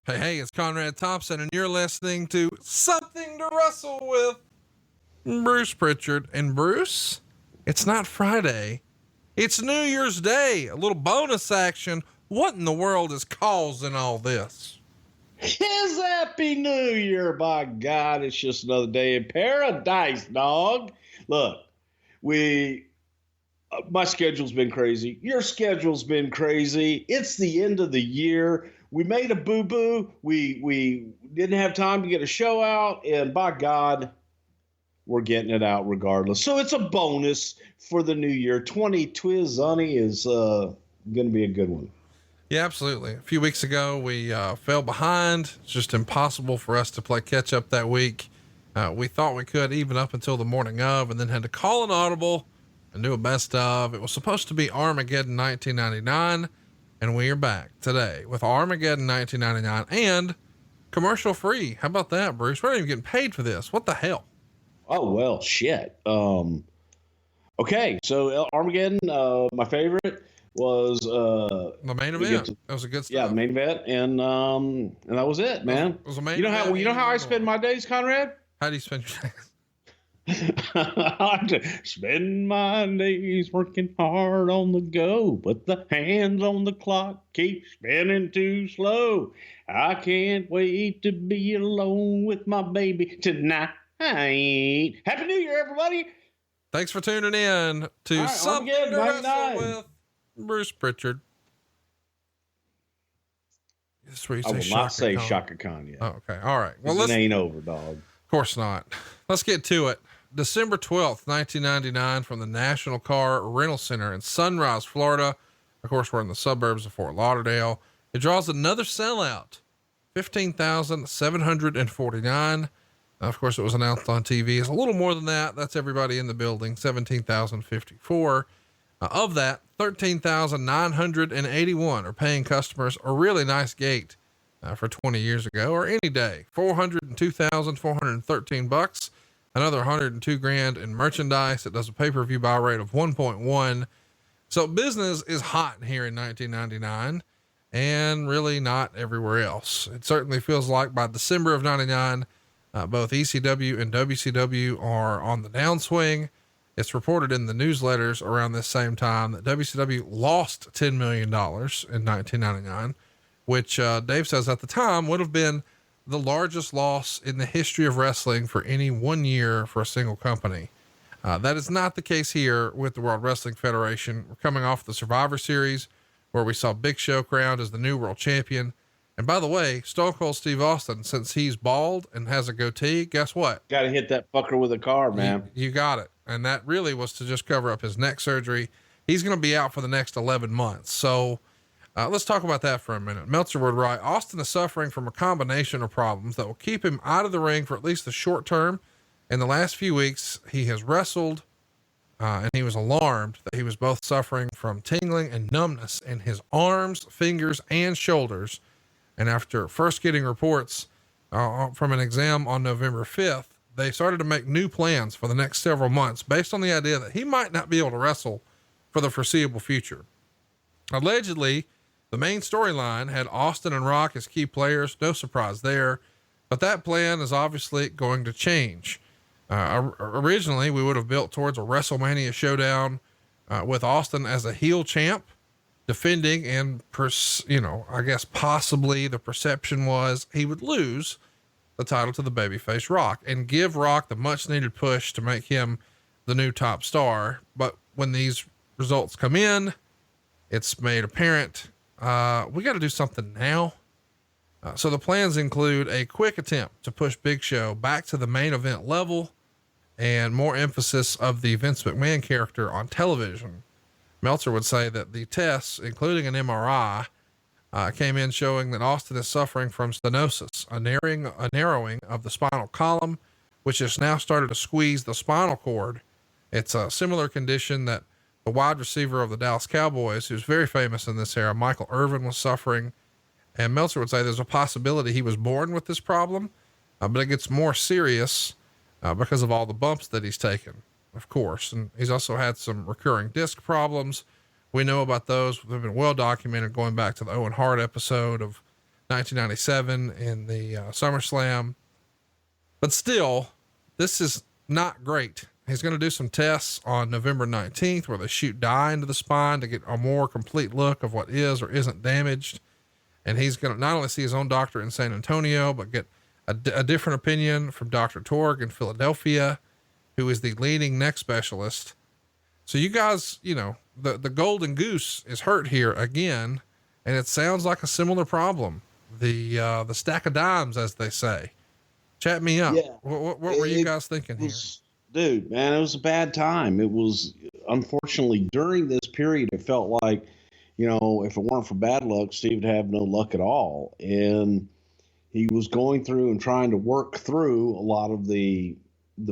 Hey, it's Conrad Thompson, and you're listening to Something to Wrestle with Bruce Prichard. And Bruce, it's not Friday. It's New Year's Day. A little bonus action. What in the world is causing all this? His Happy New Year, by God. It's just another day in paradise, dog. Look, my schedule's been crazy. Your schedule's been crazy. It's the end of the year. We made a boo-boo. We didn't have time to get a show out, and by God, we're getting it out regardless. So it's a bonus for the new year. 2020 is going to be a good one. Yeah, absolutely. A few weeks ago, we fell behind. It's just impossible for us to play catch up that week. We thought we could even up until the morning of, and then had to call an audible and do a best of. It was supposed to be Armageddon 1999. And we are back today with Armageddon 1999 and commercial free. How about that, Bruce? We're not even getting paid for this. What the hell? Oh, well, shit. Okay. So Armageddon, my favorite was, the main event. That was a good stuff. Yeah. The main event. And that was it, man. It was a main you know event. You know how I spend my days, Conrad? How do you spend your days? I spend my days working hard on the go, but the hands on the clock keep spinning too slow. I can't wait to be alone with my baby tonight. Happy New Year, everybody. Thanks for tuning in to Something to Wrestle with Bruce Prichard. I will not say Shaka Khan yet. Oh, okay. All right. Well, it ain't over, dog. Of course not. Let's get to it. December 12th, 1999, from the National Car Rental Center in Sunrise, Florida. Of course, we're in the suburbs of Fort Lauderdale. It draws another sellout, 15,749. Of course, it was announced on TV. It's a little more than that. That's everybody in the building, 17,054. Of that, 13,981 are paying customers. A really nice gate for 20 years ago, or any day. 402,413 bucks. Another 102 grand in merchandise. It does a pay-per-view buy rate of 1.1. So business is hot here in 1999 and really not everywhere else. It certainly feels like by December of 99, both ECW and WCW are on the downswing. It's reported in the newsletters around this same time that WCW lost $10 million in 1999, which Dave says at the time would have been the largest loss in the history of wrestling for any 1 year for a single company. That is not the case here with the World Wrestling Federation. We're coming off the Survivor Series where we saw Big Show crowned as the new world champion. And by the way, Stone Cold Steve Austin, since he's bald and has a goatee, guess what? Got to hit that fucker with a car, man. You got it. And that really was to just cover up his neck surgery. He's going to be out for the next 11 months. So, let's talk about that for a minute. Meltzer would write, Austin is suffering from a combination of problems that will keep him out of the ring for at least the short term. In the last few weeks, he has wrestled, and he was alarmed that he was both suffering from tingling and numbness in his arms, fingers, and shoulders. And after first getting reports from an exam on November 5th, they started to make new plans for the next several months based on the idea that he might not be able to wrestle for the foreseeable future. Allegedly, the main storyline had Austin and Rock as key players. No surprise there, but that plan is obviously going to change. Originally we would have built towards a WrestleMania showdown, with Austin as a heel champ defending and I guess possibly the perception was he would lose the title to the babyface Rock and give Rock the much needed push to make him the new top star. But when these results come in, it's made apparent, we got to do something now. So the plans include a quick attempt to push Big Show back to the main event level and more emphasis of the Vince McMahon character on television. Meltzer would say that the tests, including an MRI, came in showing that Austin is suffering from stenosis, a narrowing of the spinal column, which has now started to squeeze the spinal cord. It's a similar condition that the wide receiver of the Dallas Cowboys, who's very famous in this era, Michael Irvin, was suffering. And Meltzer would say there's a possibility he was born with this problem, but it gets more serious because of all the bumps that he's taken, of course. And he's also had some recurring disc problems. We know about those. They've been well documented going back to the Owen Hart episode of 1997 in the SummerSlam. But still, this is not great. He's going to do some tests on November 19th where they shoot dye into the spine to get a more complete look of what is or isn't damaged. And he's going to not only see his own doctor in San Antonio, but get a different opinion from Dr. Torg in Philadelphia, who is the leading neck specialist. So you guys, you know, the golden goose is hurt here again. And it sounds like a similar problem. The stack of dimes, as they say. Chat me up. Yeah. What were you guys thinking here? Dude, man, it was a bad time. It was, unfortunately, during this period, it felt like, you know, if it weren't for bad luck, Steve would have no luck at all. And he was going through and trying to work through a lot of the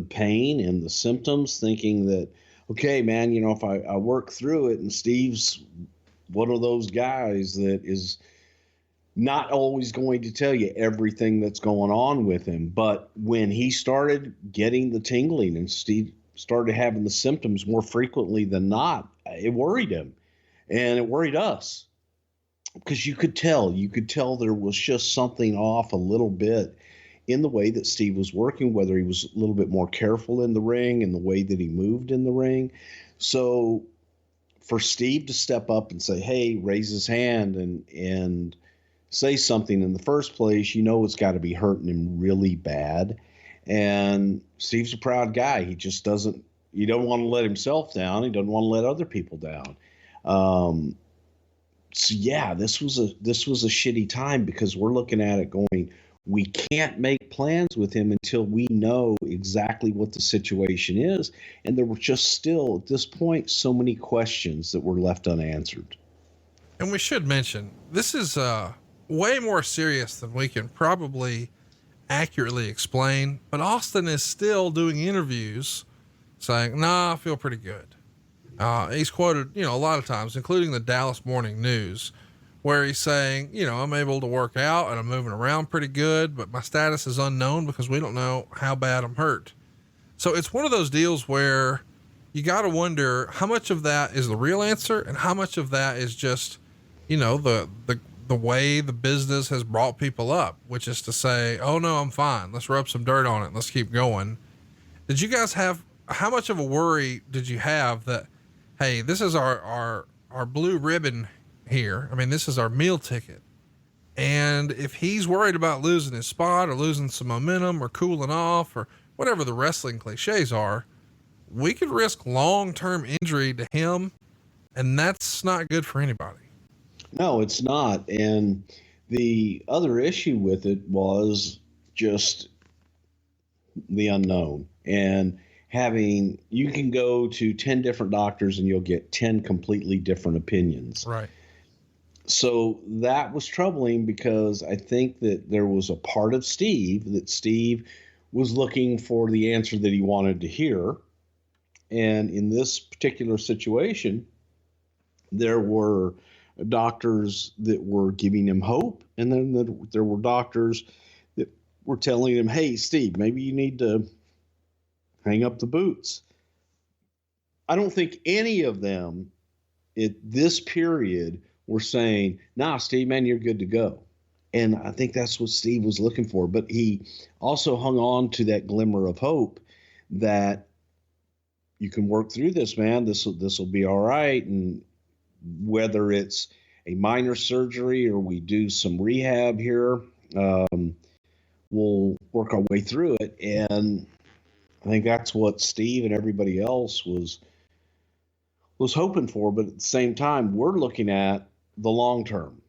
pain and the symptoms, thinking that, okay, man, you know, if I work through it, and Steve's one of those guys that is not always going to tell you everything that's going on with him. But when he started getting the tingling and Steve started having the symptoms more frequently than not, it worried him, and it worried us, because you could tell there was just something off a little bit in the way that Steve was working, whether he was a little bit more careful in the ring and the way that he moved in the ring. So for Steve to step up and say, hey, raise his hand and say something in the first place, you know, it's got to be hurting him really bad. And Steve's a proud guy. He just doesn't, you don't want to let himself down. He doesn't want to let other people down. So yeah, this was a shitty time, because we're looking at it going, we can't make plans with him until we know exactly what the situation is. And there were just still at this point, so many questions that were left unanswered. And we should mention, this is, way more serious than we can probably accurately explain, but Austin is still doing interviews saying, nah, I feel pretty good. He's quoted, you know, a lot of times, including the Dallas Morning News, where he's saying, you know, I'm able to work out and I'm moving around pretty good, but my status is unknown because we don't know how bad I'm hurt. So it's one of those deals where you got to wonder how much of that is the real answer and how much of that is just, you know, the way the business has brought people up, which is to say, oh no, I'm fine. Let's rub some dirt on it. Let's keep going. Did you guys have, how much of a worry did you have that, hey, this is our blue ribbon here. I mean, this is our meal ticket. And if he's worried about losing his spot or losing some momentum or cooling off or whatever the wrestling cliches are, we could risk long-term injury to him. And that's not good for anybody. No, it's not. And the other issue with it was just the unknown, and having, you can go to 10 different doctors and you'll get 10 completely different opinions. Right. So that was troubling, because I think that there was a part of Steve that Steve was looking for the answer that he wanted to hear. And in this particular situation, there were doctors that were giving him hope, and then there were doctors that were telling him, hey, Steve, maybe you need to hang up the boots. I don't think any of them at this period were saying, nah, Steve, man, you're good to go. And I think that's what Steve was looking for. But he also hung on to that glimmer of hope that you can work through this, man. This will be all right. And whether it's a minor surgery or we do some rehab here, we'll work our way through it. And I think that's what Steve and everybody else was hoping for. But at the same time, we're looking at the long term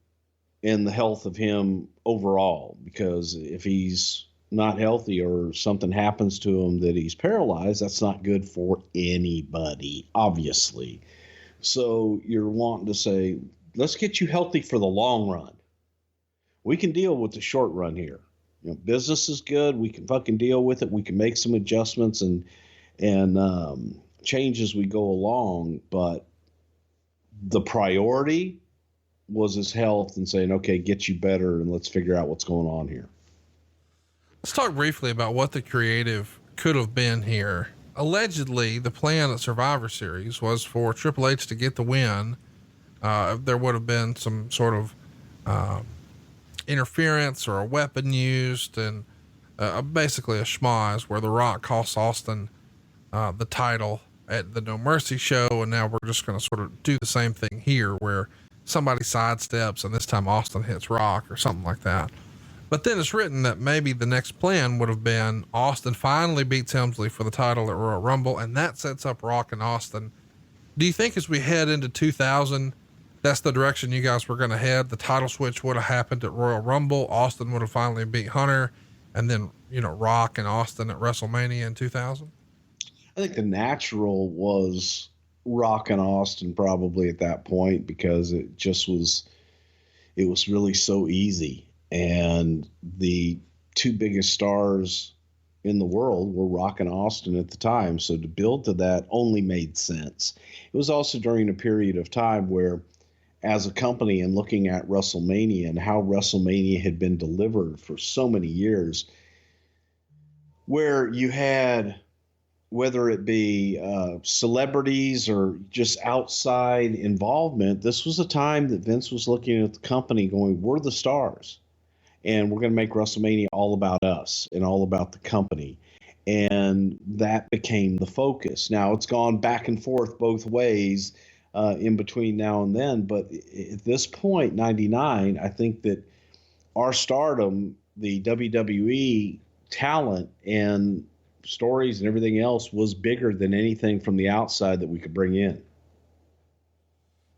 and the health of him overall, because if he's not healthy or something happens to him that he's paralyzed, that's not good for anybody, obviously. So you're wanting to say, let's get you healthy for the long run. We can deal with the short run here. You know, business is good. We can fucking deal with it. We can make some adjustments and change as we go along. But the priority was his health, and saying, okay, get you better and let's figure out what's going on here. Let's talk briefly about what the creative could have been here. Allegedly, the plan at Survivor Series was for Triple H to get the win. There would have been some sort of interference or a weapon used, and basically a schmoz where The Rock costs Austin the title at the No Mercy show. And now we're just going to sort of do the same thing here where somebody sidesteps and this time Austin hits Rock or something like that. But then it's written that maybe the next plan would have been Austin finally beats Helmsley for the title at Royal Rumble, and that sets up Rock and Austin. Do you think as we head into 2000, that's the direction you guys were going to head? The title switch would have happened at Royal Rumble. Austin would have finally beat Hunter, and then, you know, Rock and Austin at WrestleMania in 2000. I think the natural was Rock and Austin probably at that point, because it was really so easy. And the two biggest stars in the world were Rock and Austin at the time. So to build to that only made sense. It was also during a period of time where, as a company and looking at WrestleMania and how WrestleMania had been delivered for so many years, where you had, whether it be celebrities or just outside involvement, this was a time that Vince was looking at the company going, we're the stars. And we're going to make WrestleMania all about us and all about the company. And that became the focus. Now, it's gone back and forth both ways in between now and then. But at this point, 99, I think that our stardom, the WWE talent and stories and everything else was bigger than anything from the outside that we could bring in.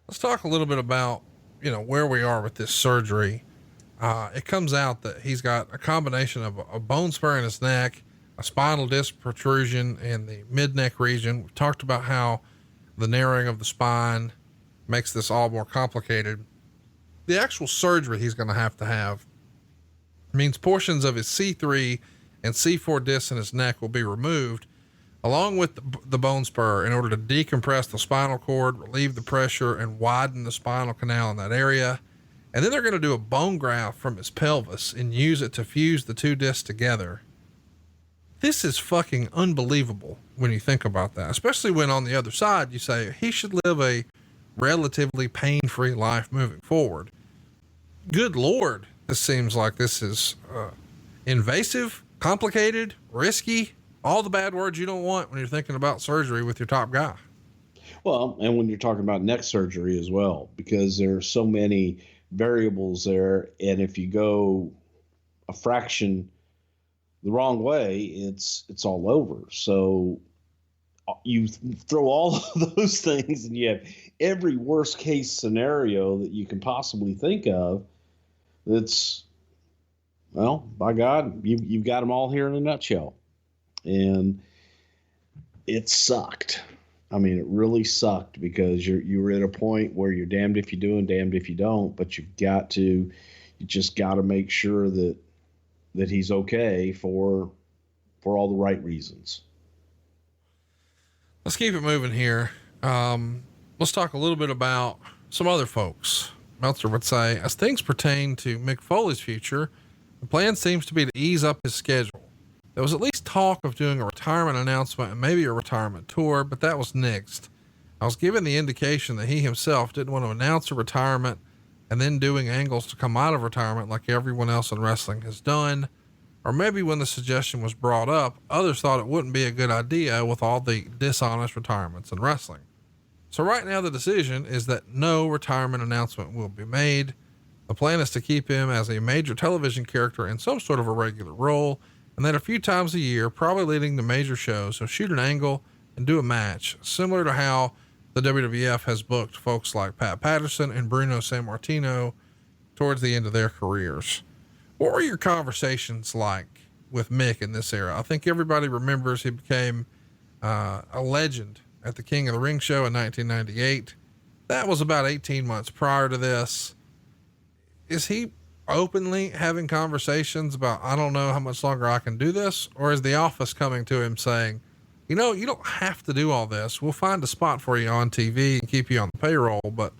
Let's talk a little bit about, you know, where we are with this surgery. It comes out that he's got a combination of a bone spur in his neck, a spinal disc protrusion in the mid neck region. We've talked about how the narrowing of the spine makes this all more complicated. The actual surgery he's going to have means portions of his C3 and C4 discs in his neck will be removed, along with the bone spur, in order to decompress the spinal cord, relieve the pressure, and widen the spinal canal in that area. And then they're going to do a bone graft from his pelvis and use it to fuse the two discs together. This is fucking unbelievable when you think about that, especially when on the other side you say he should live a relatively pain-free life moving forward. Good Lord, this seems like this is invasive, complicated, risky, all the bad words you don't want when you're thinking about surgery with your top guy. Well, and when you're talking about neck surgery as well, because there are so many variables there. And if you go a fraction the wrong way, it's all over. So you throw all of those things and you have every worst case scenario that you can possibly think of. That's, well, by God, you've got them all here in a nutshell. And it sucked. I mean, it really sucked, because you were at a point where you're damned if you do and damned if you don't, but you just got to make sure that he's okay for all the right reasons. Let's keep it moving here. Let's talk a little bit about some other folks. Meltzer would say, as things pertain to Mick Foley's future, the plan seems to be to ease up his schedule. There was at least talk of doing a retirement announcement and maybe a retirement tour, but that was nixed. I was given the indication that he himself didn't want to announce a retirement and then doing angles to come out of retirement like everyone else in wrestling has done. Or maybe when the suggestion was brought up, others thought it wouldn't be a good idea with all the dishonest retirements in wrestling. So right now the decision is that no retirement announcement will be made. The plan is to keep him as a major television character in some sort of a regular role, and then a few times a year, probably leading the major shows, he'll shoot an angle and do a match, similar to how the WWF has booked folks like Pat Patterson and Bruno Sammartino towards the end of their careers. What were your conversations like with Mick in this era? I think everybody remembers he became a legend at the King of the Ring show in 1998. That was about 18 months prior to this. Is he openly having conversations about, I don't know how much longer I can do this? Or is the office coming to him saying, you know, you don't have to do all this. We'll find a spot for you on TV and keep you on the payroll, but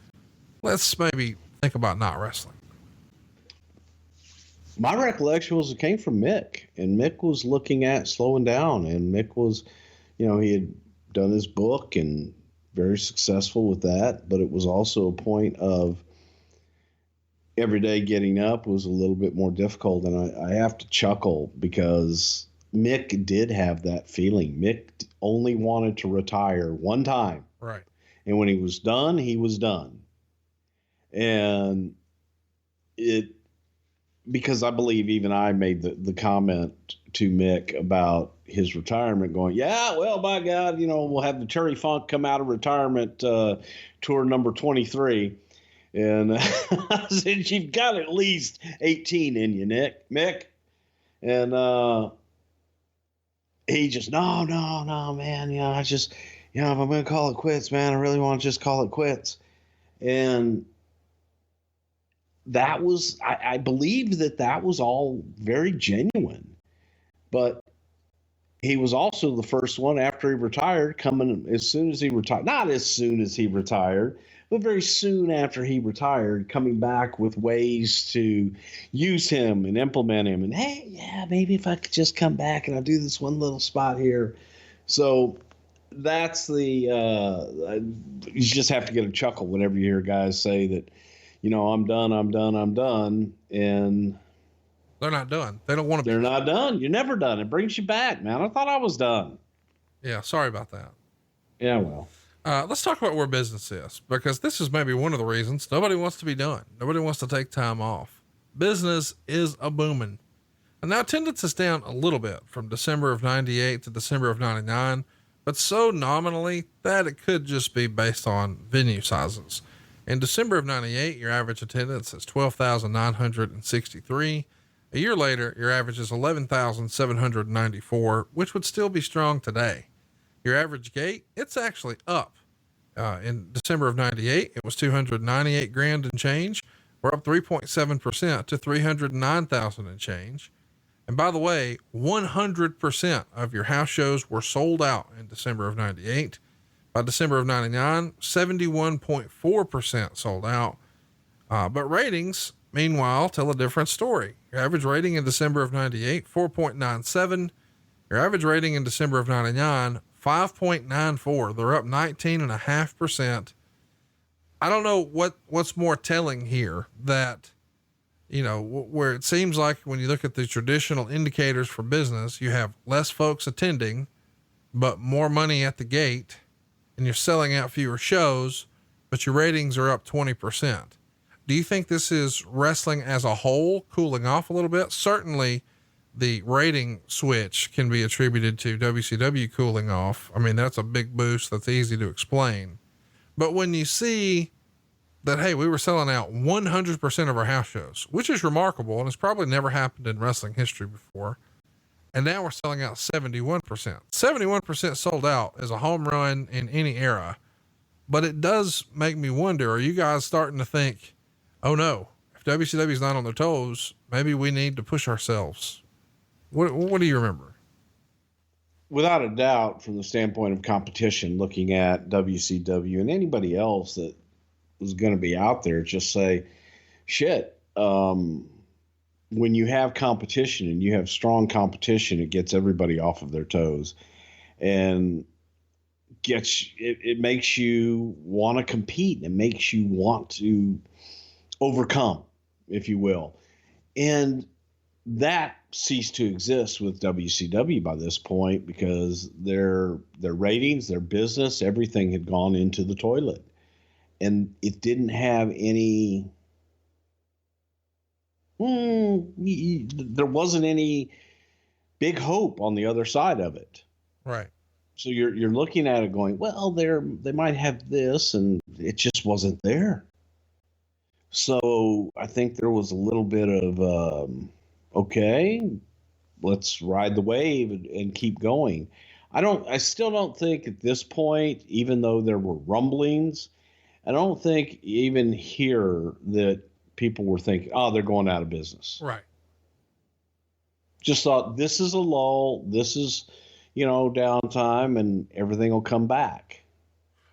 let's maybe think about not wrestling. My recollection was it came from Mick, and Mick was looking at slowing down, and Mick was, you know, he had done his book and very successful with that, but it was also a point of, every day getting up was a little bit more difficult. And I have to chuckle because Mick did have that feeling. Mick only wanted to retire one time. Right. And when he was done, he was done. And because I believe even I made the comment to Mick about his retirement going, yeah, well, by God, we'll have the Terry Funk come out of retirement tour number 23. And I said, you've got at least 18 in you, Mick. And he just, no, man. I just, if I'm going to call it quits, man, I really want to just call it quits. And that was, I believe that was all very genuine. But he was also the first one after he retired, coming as soon as he retired, not as soon as he retired, but very soon after he retired, coming back with ways to use him and implement him. And hey, yeah, maybe if I could just come back and I'll do this one little spot here. So that's you just have to get a chuckle whenever you hear guys say that, I'm done. And they're not done. They don't want to. They're not done. You're never done. It brings you back, man. I thought I was done. Yeah. Sorry about that. Yeah. Well, let's talk about where business is, because this is maybe one of the reasons nobody wants to be done. Nobody wants to take time off. Business is a booming. And now attendance is down a little bit from December of 98 to December of 99, but so nominally that it could just be based on venue sizes. In December of 98, your average attendance is 12,963. A year later, your average is 11,794, which would still be strong today. Your average gate, it's actually up. In December of 98, it was 298 grand and change. We're up 3.7% to 309,000 and change. And by the way, 100% of your house shows were sold out in December of 98. By December of 99, 71.4% sold out. But ratings, meanwhile, tell a different story. Your average rating in December of 98, 4.97. Your average rating in December of 99, 5.94. They're up 19.5%. I don't know what's more telling here, that, where it seems like when you look at the traditional indicators for business, you have less folks attending, but more money at the gate, and you're selling out fewer shows, but your ratings are up 20%. Do you think this is wrestling as a whole cooling off a little bit? Certainly the rating switch can be attributed to WCW cooling off. I mean, that's a big boost. That's easy to explain. But when you see that, hey, we were selling out 100% of our house shows, which is remarkable, and it's probably never happened in wrestling history before. And now we're selling out 71%. 71% sold out is a home run in any era. But it does make me wonder, are you guys starting to think, oh no, if WCW is not on their toes, maybe we need to push ourselves? What do you remember? Without a doubt, from the standpoint of competition, looking at WCW and anybody else that was going to be out there, just say, shit, when you have competition and you have strong competition, it gets everybody off of their toes and it makes you want to compete. It makes you want to overcome, if you will. And that ceased to exist with WCW by this point, because their ratings, their business, everything had gone into the toilet, and it didn't have any, there wasn't any big hope on the other side of it. Right. So you're looking at it going, well, they might have this, and it just wasn't there. So I think there was a little bit of, okay, let's ride the wave and keep going. I still don't think at this point, even though there were rumblings, I don't think even here that people were thinking, oh, they're going out of business. Right. Just thought, this is a lull. This is, downtime, and everything will come back.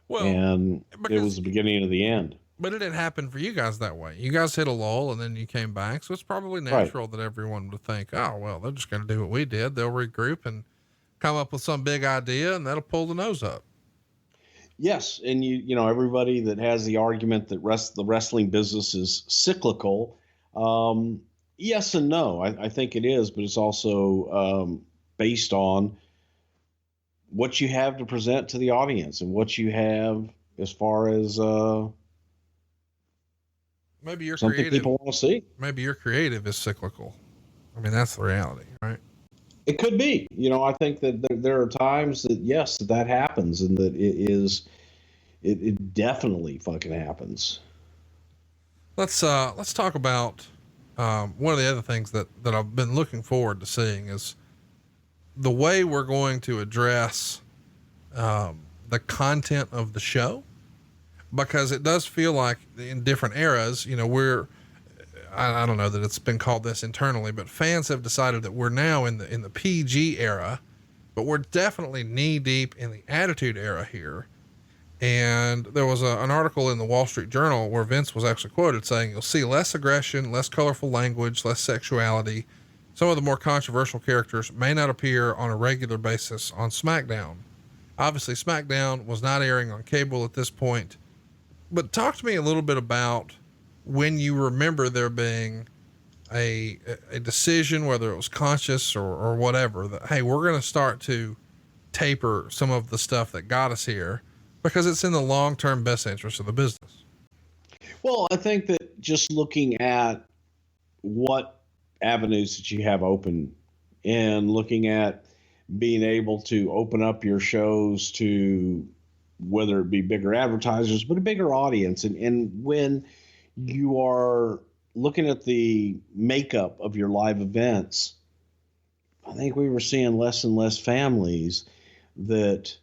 Well, and it was the beginning of the end. But it didn't happen for you guys that way. You guys hit a lull and then you came back. So it's probably natural that everyone would think, oh, well, they're just going to do what we did. They'll regroup and come up with some big idea, and that'll pull the nose up. Yes, and you know everybody that has the argument that the wrestling business is cyclical. Yes and no. I think it is, but it's also based on what you have to present to the audience and what you have as far as Maybe you're something creative. people want to see. Maybe your creative is cyclical. I mean, that's the reality, right? It could be. You know, I think that there are times that yes, that happens, and that it definitely fucking happens. Let's talk about one of the other things that I've been looking forward to seeing is the way we're going to address the content of the show, because it does feel like in different eras, you know, I don't know that it's been called this internally, but fans have decided that we're now in the PG era, but we're definitely knee deep in the attitude era here. And there was an article in the Wall Street Journal where Vince was actually quoted saying, you'll see less aggression, less colorful language, less sexuality. Some of the more controversial characters may not appear on a regular basis on SmackDown. Obviously, SmackDown was not airing on cable at this point, but talk to me a little bit about when you remember there being a decision, whether it was conscious or whatever, that, hey, we're going to start to taper some of the stuff that got us here, because it's in the long-term best interest of the business. Well, I think that just looking at what avenues that you have open and looking at being able to open up your shows to whether it be bigger advertisers, but a bigger audience. And when you are looking at the makeup of your live events, I think we were seeing less and less families that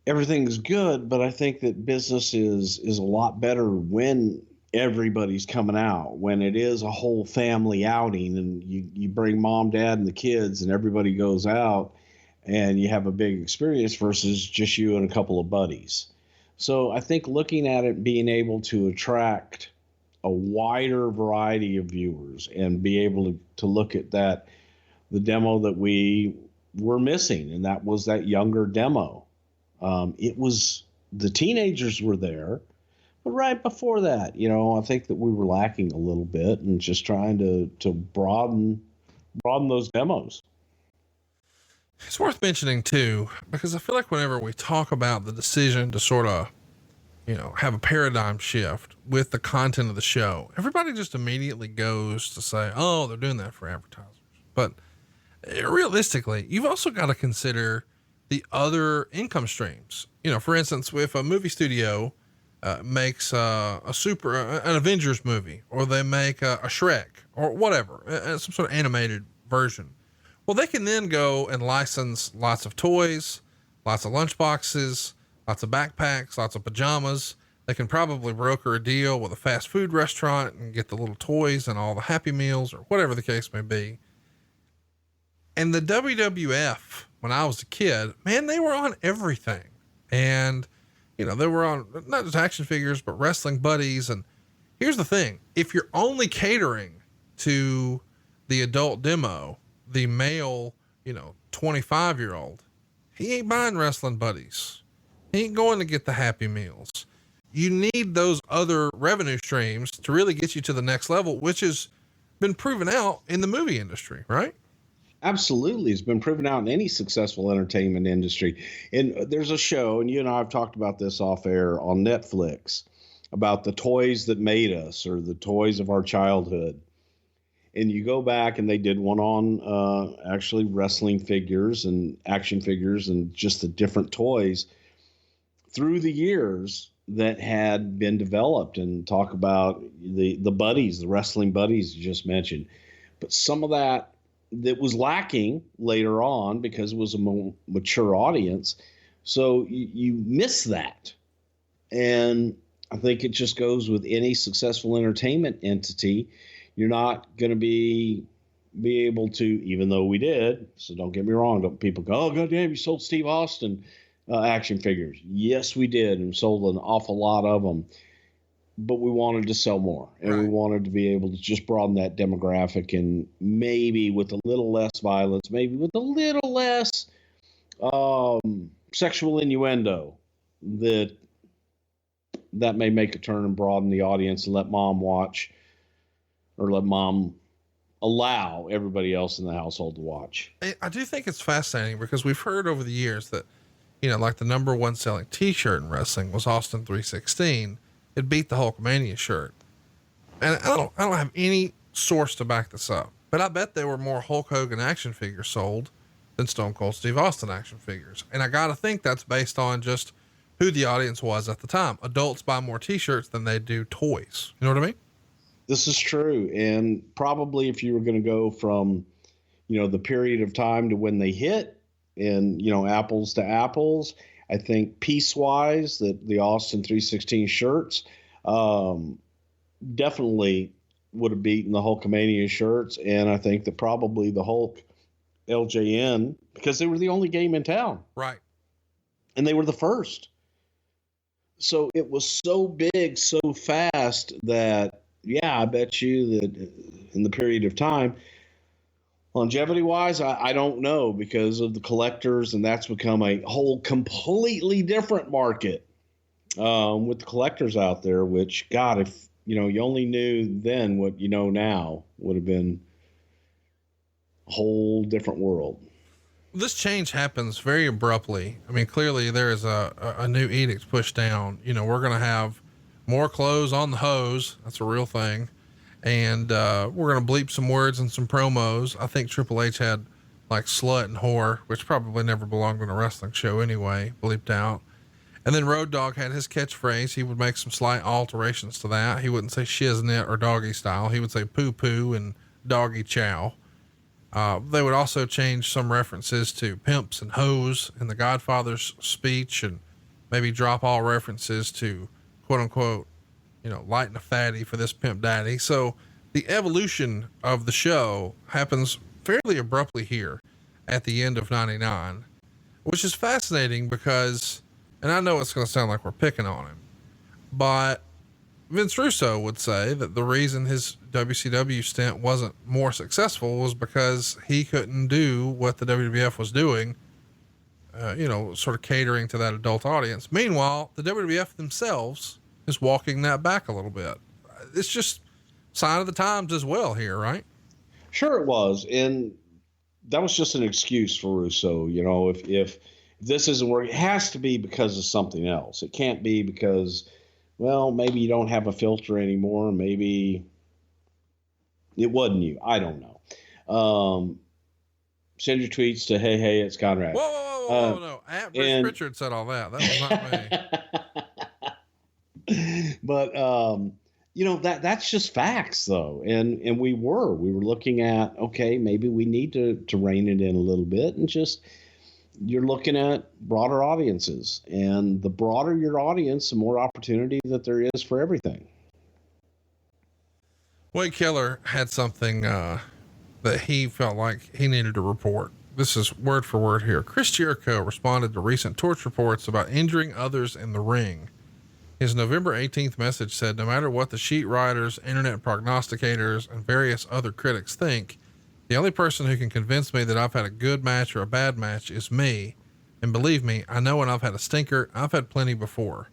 everything's good, but I think that business is a lot better when everybody's coming out, when it is a whole family outing and you bring mom, dad, and the kids and everybody goes out and you have a big experience versus just you and a couple of buddies. So I think looking at it, being able to attract a wider variety of viewers and be able to look at that, the demo that we were missing, and that was that younger demo. It was, the teenagers were there, but right before that, you know, I think that we were lacking a little bit and just trying to broaden those demos. It's worth mentioning too, because I feel like whenever we talk about the decision to sort of, you know, have a paradigm shift with the content of the show, everybody just immediately goes to say, oh, they're doing that for advertisers. But realistically, you've also got to consider the other income streams. You know, for instance, if a movie studio makes an Avengers movie, or they make a Shrek or whatever, some sort of animated version, well, they can then go and license lots of toys, lots of lunchboxes, lots of backpacks, lots of pajamas. They can probably broker a deal with a fast food restaurant and get the little toys and all the Happy Meals or whatever the case may be. And the WWF, when I was a kid, man, they were on everything. And, you know, they were on not just action figures, but wrestling buddies. And here's the thing. If you're only catering to the adult demo, the male, you know, 25-year-old, he ain't buying wrestling buddies. He ain't going to get the Happy Meals. You need those other revenue streams to really get you to the next level, which has been proven out in the movie industry, right? Absolutely. It's been proven out in any successful entertainment industry. And there's a show, and you and I have talked about this off air on Netflix, about the toys that made us, or the toys of our childhood. And you go back, and they did one on actually wrestling figures and action figures and just the different toys through the years that had been developed, and talk about the buddies, the wrestling buddies you just mentioned. But some of that was lacking later on because it was a more mature audience. So you miss that. And I think it just goes with any successful entertainment entity. You're not going to be able to, even though we did. So don't get me wrong. Don't people go, oh, goddamn, you sold Steve Austin action figures. Yes, we did. And sold an awful lot of them. But we wanted to sell more, and we wanted to be able to just broaden that demographic, and maybe with a little less violence, maybe with a little less sexual innuendo that may make a turn and broaden the audience and let mom watch, or let mom allow everybody else in the household to watch. I do think it's fascinating because we've heard over the years that, like the number one selling t-shirt in wrestling was Austin 316. It beat the Hulkamania shirt. And I don't have any source to back this up, but I bet there were more Hulk Hogan action figures sold than Stone Cold Steve Austin action figures. And I got to think that's based on just who the audience was at the time. Adults buy more t-shirts than they do toys. You know what I mean? This is true. And probably if you were going to go from, the period of time to when they hit and, apples to apples, I think piece-wise that the Austin 316 shirts definitely would have beaten the Hulkamania shirts. And I think that probably the Hulk LJN, because they were the only game in town. Right. And they were the first. So it was so big, so fast that, I bet you that in the period of time, longevity-wise, I don't know, because of the collectors, and that's become a whole completely different market with the collectors out there, which, God, if, you only knew then what you know now, would have been a whole different world. This change happens very abruptly. I mean, clearly there is a new edict pushed down. We're going to have more clothes on the hose. That's a real thing. And, we're going to bleep some words and some promos. I think Triple H had like slut and whore, which probably never belonged on a wrestling show anyway, bleeped out. And then Road Dogg had his catchphrase. He would make some slight alterations to that. He wouldn't say shiznit or doggy style. He would say poo poo and doggy chow. They would also change some references to pimps and hoes in the Godfather's speech, and maybe drop all references to quote unquote, lighten a fatty for this pimp daddy. So the evolution of the show happens fairly abruptly here at the end of 99, which is fascinating because, and I know it's going to sound like we're picking on him, but Vince Russo would say that the reason his WCW stint wasn't more successful was because he couldn't do what the WWF was doing, sort of catering to that adult audience. Meanwhile, the WWF themselves is walking that back a little bit. It's just sign of the times as well here, right? Sure it was. And that was just an excuse for Russo. If this isn't working, it has to be because of something else. It can't be because, well, maybe you don't have a filter anymore. Maybe it wasn't you. I don't know. Send your tweets to, hey, it's Conrad. Whoa, no. Bruce Prichard said all that. That was not me. But, that's just facts though. And we were looking at, okay, maybe we need to rein it in a little bit, and just, you're looking at broader audiences, and the broader your audience, the more opportunity that there is for everything. Wade Keller had something, that he felt like he needed to report. This is word for word here. Chris Jericho responded to recent torch reports about injuring others in the ring. His November 18th message said, "No matter what the sheet writers, internet prognosticators, and various other critics think, the only person who can convince me that I've had a good match or a bad match is me. And believe me, I know when I've had a stinker. I've had plenty before."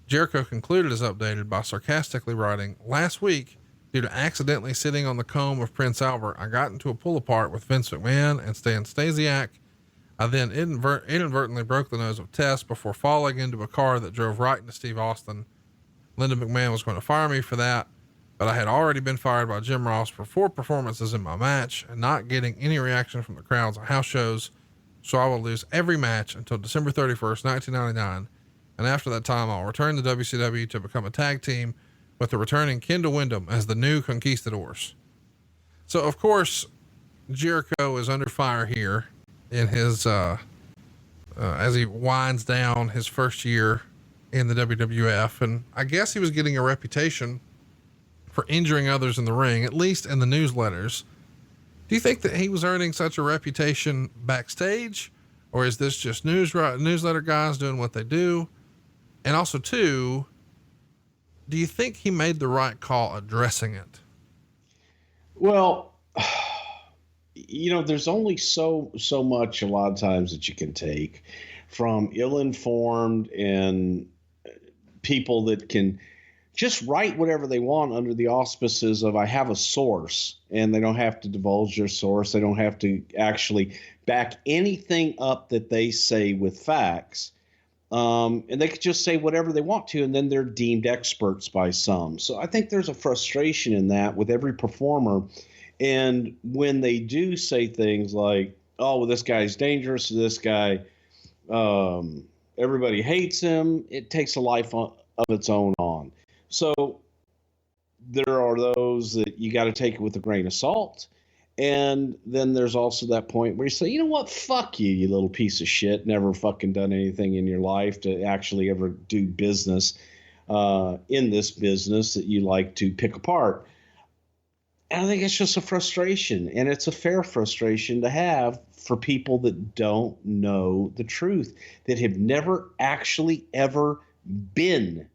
Jericho concluded his updated by sarcastically writing, "Last week, due to accidentally sitting on the comb of Prince Albert, I got into a pull apart with Vince McMahon and Shawn Stasiak. I then inadvertently broke the nose of Tess before falling into a car that drove right into Steve Austin. Linda McMahon was going to fire me for that, but I had already been fired by Jim Ross for 4 performances in my match and not getting any reaction from the crowds at house shows. So I will lose every match until December 31st, 1999. And after that time, I'll return to WCW to become a tag team with the returning Kendall Windham as the new Conquistadors." So of course, Jericho is under fire here in his, as he winds down his first year in the WWF. And I guess he was getting a reputation for injuring others in the ring, at least in the newsletters. Do you think that he was earning such a reputation backstage, or is this just newsletter guys doing what they do? And also too, do you think he made the right call addressing it? Well, there's only so much a lot of times that you can take. from ill-informed and people that can just write whatever they want under the auspices of I have a source, and they don't have to divulge their source. They don't have to actually back anything up that they say with facts. And they could just say whatever they want to, and then they're deemed experts by some. So I think there's a frustration in that with every performer. And when they do say things like, oh, well, this guy's dangerous, this guy, everybody hates him, it takes a life of its own on. So there are those that you got to take it with a grain of salt. And then there's also that point where you say, you know what, fuck you, you little piece of shit, never fucking done anything in your life to actually ever do business in this business that you like to pick apart. And I think it's just a frustration, and it's a fair frustration to have for people that don't know the truth, that have never actually ever been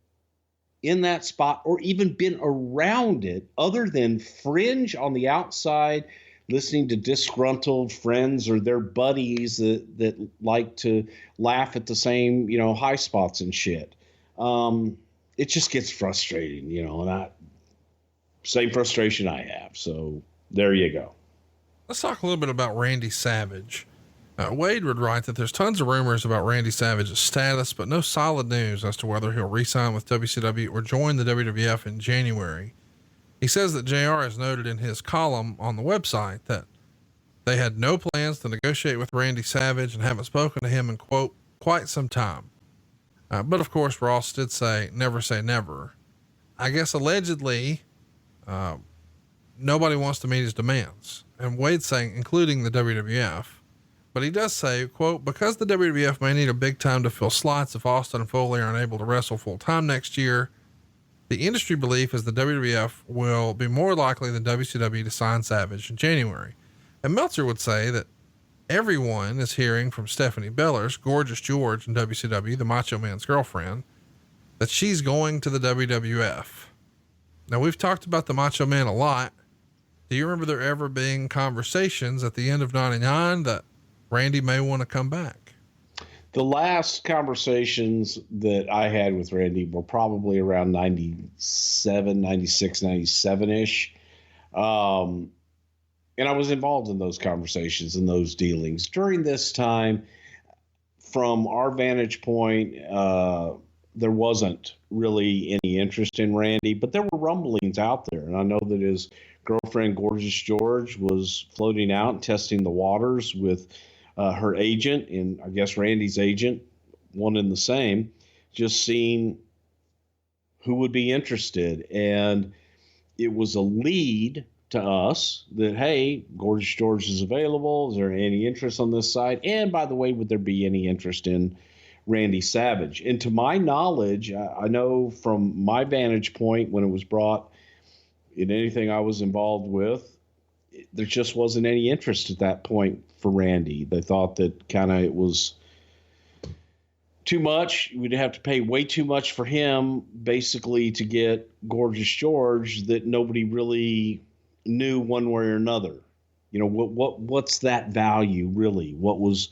in that spot or even been around it other than fringe on the outside, listening to disgruntled friends or their buddies that like to laugh at the same, high spots and shit. It just gets frustrating, and same frustration I have. So there you go. Let's talk a little bit about Randy Savage. Wade would write that there's tons of rumors about Randy Savage's status, but no solid news as to whether he'll re-sign with WCW or join the WWF in January. He says that JR has noted in his column on the website that they had no plans to negotiate with Randy Savage and haven't spoken to him in, quote, quite some time. But of course, Ross did say never. I guess allegedly, nobody wants to meet his demands. And Wade's saying, including the WWF. But he does say, quote, because the WWF may need a big time to fill slots if Austin and Foley aren't able to wrestle full time next year, the industry belief is the WWF will be more likely than WCW to sign Savage in January. And Meltzer would say that everyone is hearing from Stephanie Bellers, Gorgeous George in WCW, the Macho Man's girlfriend, that she's going to the WWF. Now, we've talked about the Macho Man a lot. Do you remember there ever being conversations at the end of 99 that Randy may want to come back? The last conversations that I had with Randy were probably around 97, 96, 97-ish. And I was involved in those conversations and those dealings. During this time, from our vantage point, there wasn't really any interest in Randy, but there were rumblings out there. And I know that his girlfriend, Gorgeous George, was floating out and testing the waters with her agent, and I guess Randy's agent, one and the same, just seeing who would be interested. And it was a lead to us that, hey, Gorgeous George is available. Is there any interest on this side? And by the way, would there be any interest in Randy Savage? And to my knowledge, I know from my vantage point when it was brought in anything I was involved with, there just wasn't any interest at that point for Randy. They thought that kind of it was too much. We'd have to pay way too much for him basically to get Gorgeous George that nobody really knew one way or another. What's that value really? What was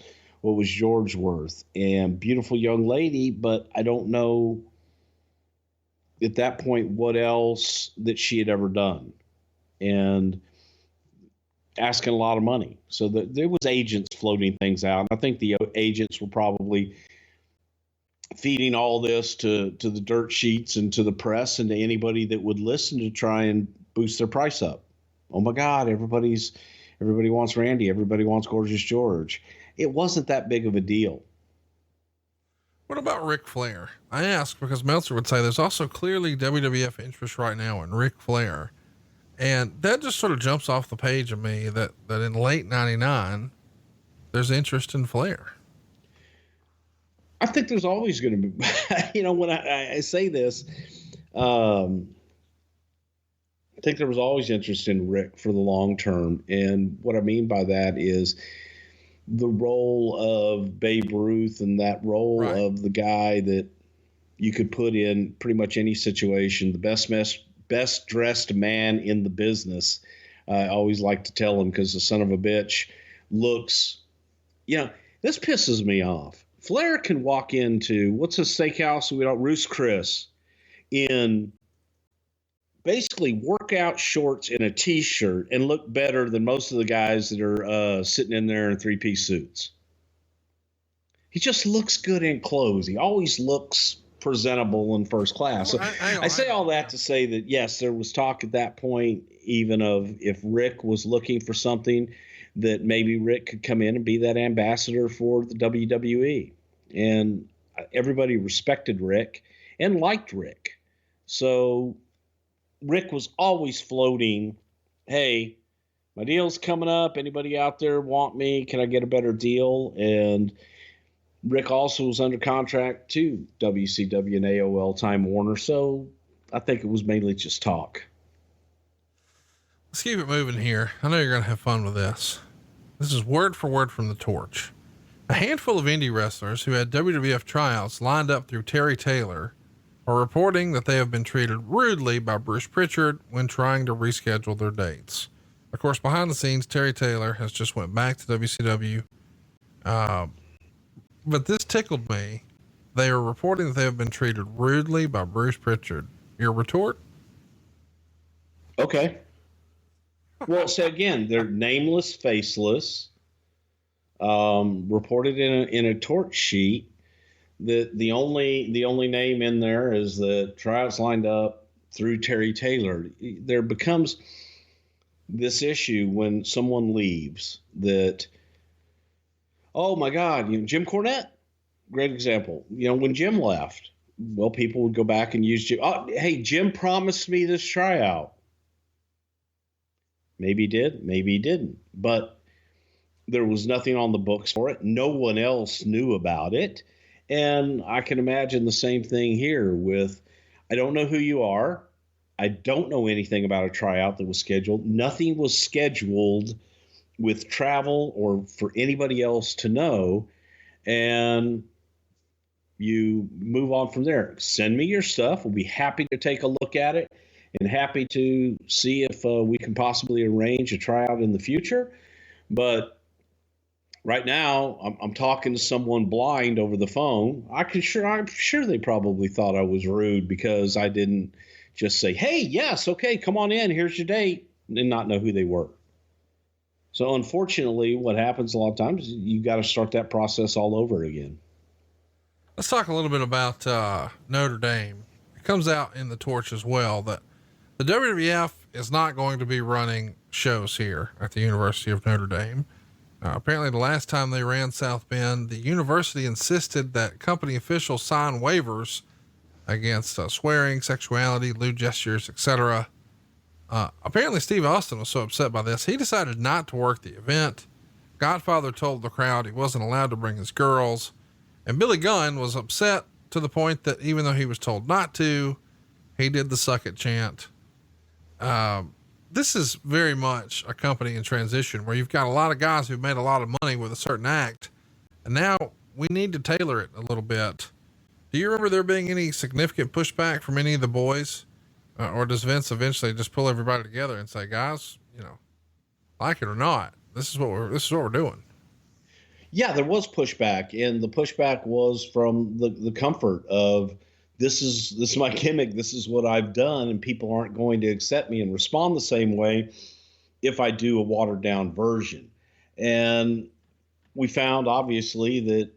George worth? And beautiful young lady, but I don't know at that point what else that she had ever done. And asking a lot of money. So there was agents floating things out. And I think the agents were probably feeding all this to the dirt sheets and to the press and to anybody that would listen to try and boost their price up. Oh my God, everybody wants Randy. Everybody wants Gorgeous George. It wasn't that big of a deal. What about Ric Flair? I ask because Meltzer would say there's also clearly WWF interest right now in Ric Flair. And that just sort of jumps off the page of me that in late 99, there's interest in Flair. I think there's always going to be, when I say this, I think there was always interest in Rick for the long term. And what I mean by that is the role of Babe Ruth and that role right. of the guy that you could put in pretty much any situation, the best dressed man in the business. I always like to tell him because the son of a bitch looks, this pisses me off. Flair can walk into what's a steakhouse we don't Roost Chris in basically workout shorts and a t-shirt and look better than most of the guys that are sitting in there in three-piece suits. He just looks good in clothes. He always looks presentable in first class. So I say all that to say that, yes, there was talk at that point even of if Rick was looking for something, that maybe Rick could come in and be that ambassador for the WWE. And everybody respected Rick and liked Rick. So Rick was always floating, hey, my deal's coming up. Anybody out there want me? Can I get a better deal? And Rick also was under contract to WCW and AOL Time Warner. So I think it was mainly just talk. Let's keep it moving here. I know you're going to have fun with this. This is word for word from the Torch. A handful of indie wrestlers who had WWF tryouts lined up through Terry Taylor are reporting that they have been treated rudely by Bruce Prichard when trying to reschedule their dates. Of course, behind the scenes, Terry Taylor has just went back to WCW. But this tickled me. They are reporting that they have been treated rudely by Bruce Prichard. Your retort? Okay. Well, so again, they're nameless, faceless, reported in a Torch sheet. The only name in there is the tryouts lined up through Terry Taylor. There becomes this issue when someone leaves that, oh my God, Jim Cornette, great example. When Jim left, well, people would go back and use Jim. Oh, hey, Jim promised me this tryout. Maybe he did, maybe he didn't, but there was nothing on the books for it. No one else knew about it. And I can imagine the same thing here with, I don't know who you are. I don't know anything about a tryout that was scheduled. Nothing was scheduled with travel or for anybody else to know. And you move on from there. Send me your stuff. We'll be happy to take a look at it and happy to see if we can possibly arrange a tryout in the future. But right now, I'm talking to someone blind over the phone. I'm sure they probably thought I was rude because I didn't just say, hey, yes, okay, come on in, here's your date, and not know who they were. So unfortunately, what happens a lot of times, you got to start that process all over again. Let's talk a little bit about Notre Dame. It comes out in the Torch as well that the WWF is not going to be running shows here at the University of Notre Dame. Apparently the last time they ran South Bend, the university insisted that company officials sign waivers against swearing, sexuality, lewd gestures, etc. Apparently Steve Austin was so upset by this, he decided not to work the event. Godfather told the crowd he wasn't allowed to bring his girls, and Billy Gunn was upset to the point that even though he was told not to, he did the suck it chant. This is very much a company in transition where you've got a lot of guys who've made a lot of money with a certain act, and now we need to tailor it a little bit. Do you remember there being any significant pushback from any of the boys? Or does Vince eventually just pull everybody together and say, guys, like it or not, this is what we're doing? Yeah, there was pushback, and the pushback was from the comfort of, this is my gimmick. This is what I've done. And people aren't going to accept me and respond the same way if I do a watered down version. And we found obviously that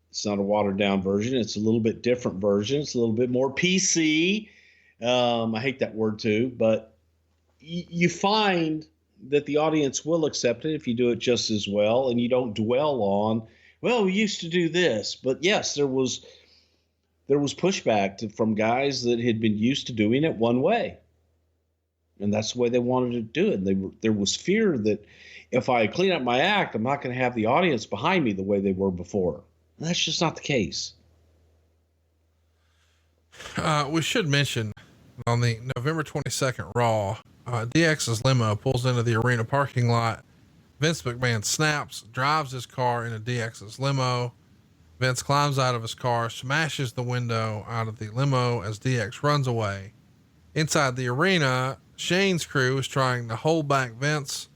it's not a watered down version. It's a little bit different version. It's a little bit more PC. I hate that word too, but you find that the audience will accept it if you do it just as well. And you don't dwell on, well, we used to do this, but yes, there was pushback from guys that had been used to doing it one way. And that's the way they wanted to do it. There was fear that if I clean up my act, I'm not going to have the audience behind me the way they were before. And that's just not the case. We should mention on the November 22nd Raw, DX's limo pulls into the arena parking lot. Vince McMahon snaps, drives his car into DX's limo. Vince climbs out of his car, smashes the window out of the limo as DX runs away. Inside the arena, Shane's crew is trying to hold back Vince,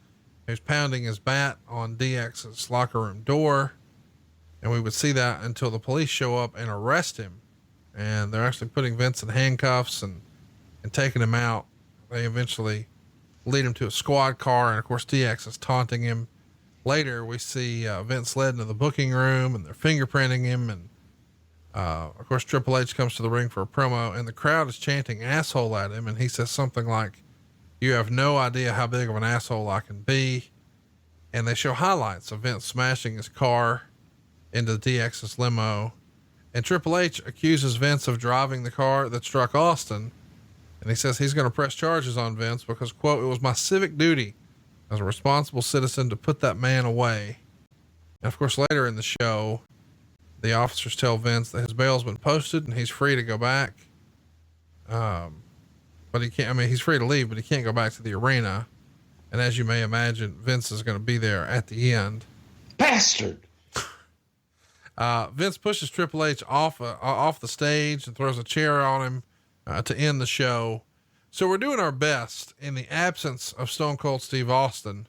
who's pounding his bat on DX's locker room door. And we would see that until the police show up and arrest him. And they're actually putting Vince in handcuffs and taking him out. They eventually lead him to a squad car. And of course, DX is taunting him. Later, we see Vince led into the booking room and they're fingerprinting him. And of course, Triple H comes to the ring for a promo and the crowd is chanting asshole at him. And he says something like, "You have no idea how big of an asshole I can be." And they show highlights of Vince smashing his car into DX's limo. And Triple H accuses Vince of driving the car that struck Austin. And he says he's going to press charges on Vince because, quote, "It was my civic duty as a responsible citizen to put that man away." And of course, later in the show, the officers tell Vince that his bail's been posted and he's free to go back. But he can't, he's free to leave, but he can't go back to the arena. And as you may imagine, Vince is going to be there at the end. Bastard. Vince pushes Triple H off the stage and throws a chair on him to end the show. So we're doing our best in the absence of Stone Cold Steve Austin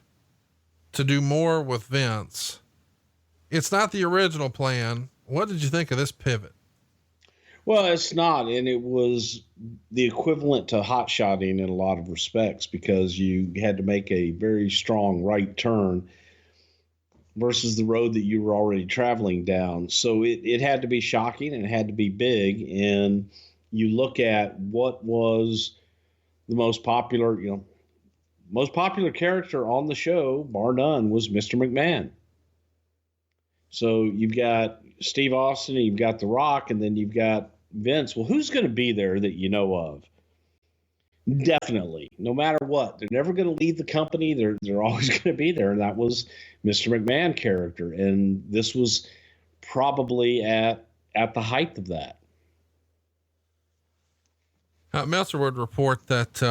to do more with Vince. It's not the original plan. What did you think of this pivot? Well, it's not, and it was the equivalent to hot-shotting in a lot of respects because you had to make a very strong right turn versus the road that you were already traveling down. So it had to be shocking and it had to be big. And you look at what was the most popular character on the show, bar none, was Mr. McMahon. So you've got Steve Austin, you've got The Rock, and then you've got Vince. Well, who's going to be there that you know of? Definitely, no matter what, they're never going to leave the company. They're always going to be there, and that was Mr. McMahon character. And this was probably at the height of that. Meltzer would report that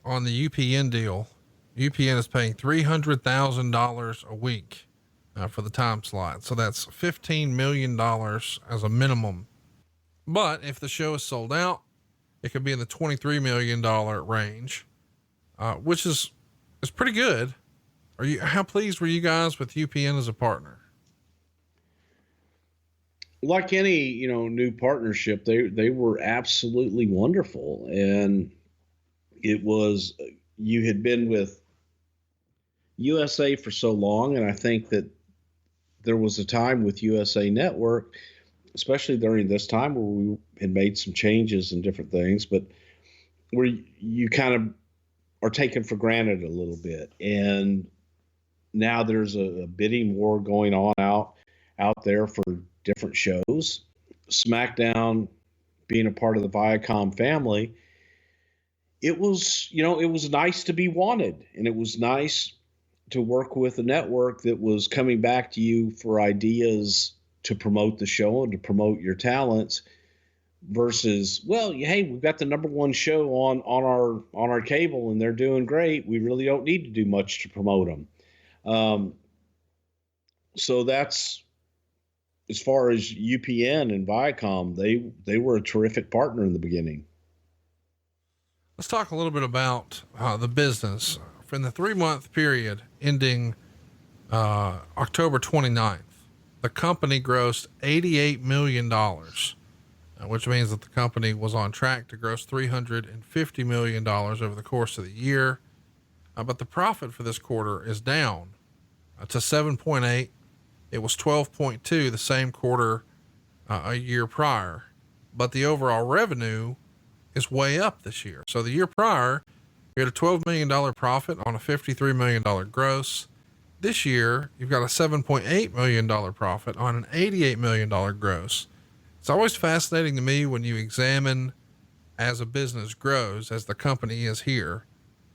on the UPN deal, UPN is paying $300,000 a week for the time slot. So that's $15 million as a minimum. But if the show is sold out, it could be in the $23 million range, which is pretty good. How pleased were you guys with UPN as a partner? Like any, new partnership, they were absolutely wonderful. And it was, you had been with USA for so long. And I think that there was a time with USA Network, especially during this time, where we had made some changes and different things, but where you kind of are taken for granted a little bit. And now there's a bidding war going on out there for different shows. SmackDown being a part of the Viacom family, it was nice to be wanted, and it was nice to work with a network that was coming back to you for ideas to promote the show and to promote your talents versus, well, hey, we've got the number one show on our cable and they're doing great. We really don't need to do much to promote them. So that's, as far as UPN and Viacom, they were a terrific partner in the beginning. Let's talk a little bit about the business. In the 3-month period ending October 29th, the company grossed $88 million, which means that the company was on track to gross $350 million over the course of the year. But the profit for this quarter is down to 7.8. It was 12.2 the same quarter a year prior, but the overall revenue is way up this year. So the year prior, you had a $12 million profit on a $53 million gross. This year, you've got a $7.8 million profit on an $88 million gross. It's always fascinating to me when you examine as a business grows, as the company is here,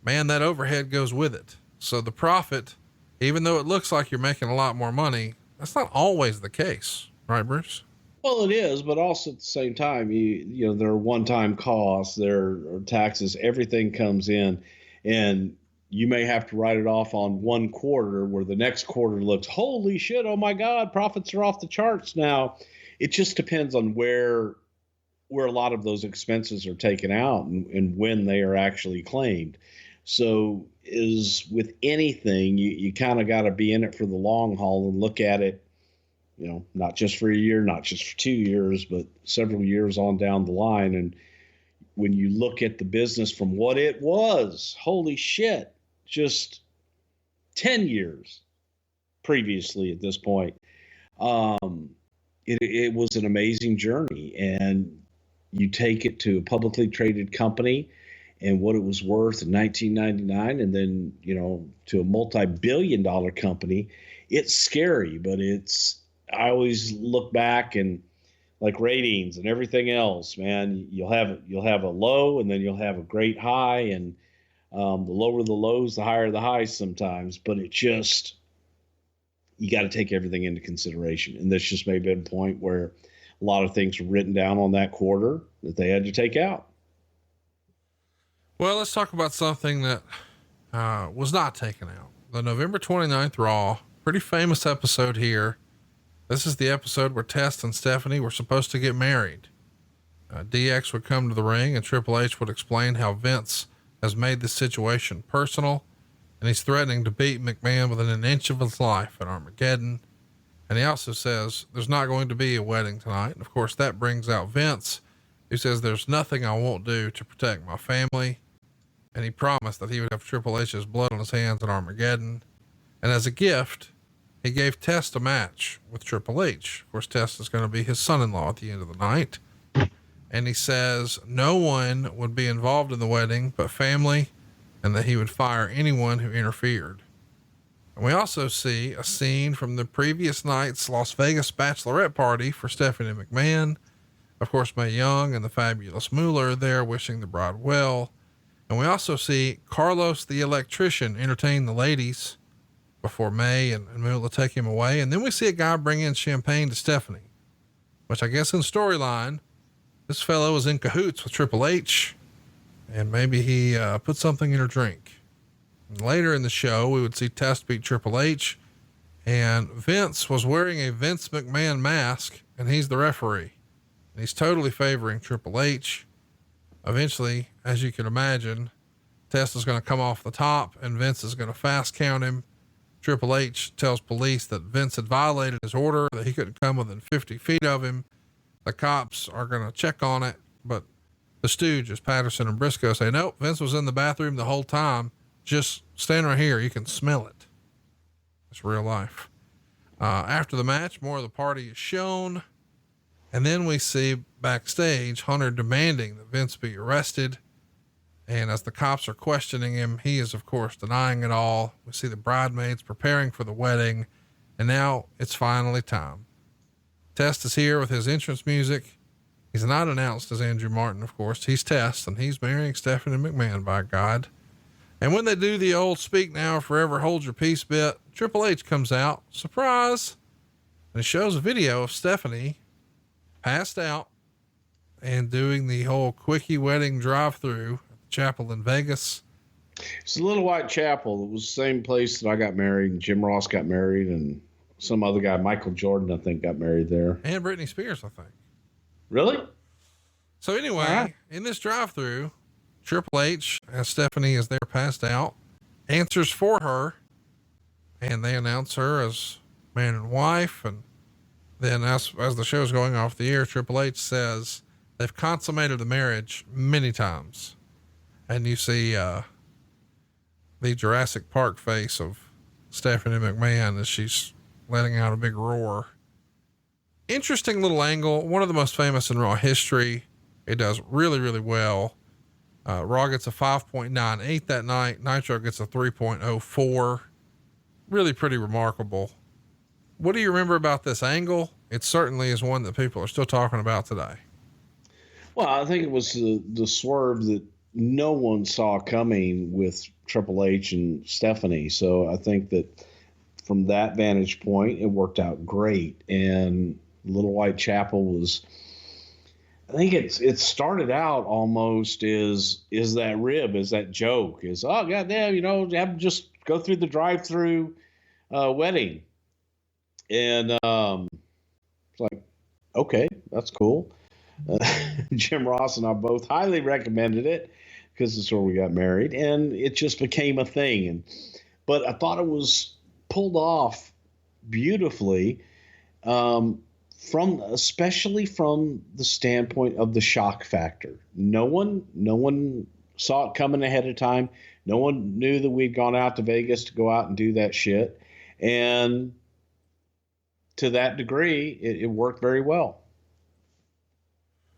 man, that overhead goes with it. So the profit, even though it looks like you're making a lot more money, that's not always the case, right, Bruce? Well, it is, but also at the same time, there are one-time costs, there are taxes, everything comes in, and you may have to write it off on one quarter where the next quarter looks, holy shit, oh my God, profits are off the charts now. It just depends on where a lot of those expenses are taken out and when they are actually claimed. So is with anything, you kind of got to be in it for the long haul and look at it, not just for a year, not just for 2 years, but several years on down the line. And when you look at the business from what it was, holy shit, just 10 years previously at this point, it was an amazing journey. And you take it to a publicly traded company and what it was worth in 1999, and then, to a multi-billion-dollar company. It's scary, but I always look back and, like ratings and everything else, man, you'll have a low and then you'll have a great high, and the lower the lows, the higher the highs sometimes. But you got to take everything into consideration. And this just may have been a point where a lot of things were written down on that quarter that they had to take out. Well, let's talk about something that was not taken out. The November 29th Raw, pretty famous episode here. This is the episode where Test and Stephanie were supposed to get married. DX would come to the ring and Triple H would explain how Vince has made this situation personal, and he's threatening to beat McMahon within an inch of his life at Armageddon. And he also says there's not going to be a wedding tonight. And of course that brings out Vince, who says there's nothing I won't do to protect my family. And he promised that he would have Triple H's blood on his hands at Armageddon. And as a gift, he gave Test a match with Triple H. Of course, Test is going to be his son-in-law at the end of the night. And he says no one would be involved in the wedding but family, and that he would fire anyone who interfered. And we also see a scene from the previous night's Las Vegas bachelorette party for Stephanie McMahon. Of course, Mae Young and the fabulous Moolah are there wishing the bride well. And we also see Carlos the electrician entertain the ladies before Mae and Moolah take him away. And then we see a guy bring in champagne to Stephanie, which I guess in storyline, this fellow was in cahoots with Triple H, and maybe he put something in her drink. And later in the show, we would see Test beat Triple H, and Vince was wearing a Vince McMahon mask, and he's the referee, and he's totally favoring Triple H. Eventually, as you can imagine, Test is going to come off the top and Vince is going to fast count him. Triple H tells police that Vince had violated his order, that he couldn't come within 50 feet of him. The cops are going to check on it, but the stooges, Patterson and Briscoe, say, nope, Vince was in the bathroom the whole time. Just stand right here. You can smell it. It's real life. After the match, more of the party is shown. And then we see backstage Hunter demanding that Vince be arrested. And as the cops are questioning him, he is of course denying it all. We see the bridesmaids preparing for the wedding, and now it's finally time. Test is here with his entrance music. He's not announced as Andrew Martin, of course. He's Test, and he's marrying Stephanie McMahon, by God. And when they do the old speak now or forever hold your peace bit, Triple H comes out, surprise, and it shows a video of Stephanie passed out and doing the whole quickie wedding drive-through at the chapel in Vegas. It's a Little White Chapel. It was the same place that I got married, and Jim Ross got married, and some other guy, Michael Jordan, I think, got married there. And Britney Spears, I think. Really? So anyway, in this drive-through, Triple H, as Stephanie is there passed out, answers for her, and they announce her as man and wife. And then as the show's going off the air, Triple H says they've consummated the marriage many times. And you see, the Jurassic Park face of Stephanie McMahon as she's letting out a big roar. Interesting little angle. One of the most famous in Raw history. It does really, really well. Raw gets a 5.98 that night. Nitro gets a 3.04. Really pretty remarkable. What do you remember about this angle? It certainly is one that people are still talking about today. Well, I think it was the swerve that no one saw coming with Triple H and Stephanie. So I think that from that vantage point, it worked out great. And Little White Chapel was, I think it started out almost is that rib, is that joke, is, oh, goddamn, have just go through the drive-through wedding. And it's like, okay, that's cool. Jim Ross and I both highly recommended it because it's where we got married, and it just became a thing. But I thought it was pulled off beautifully. Especially from the standpoint of the shock factor. No one saw it coming ahead of time. No one knew that we'd gone out to Vegas to go out and do that shit. And to that degree, it worked very well.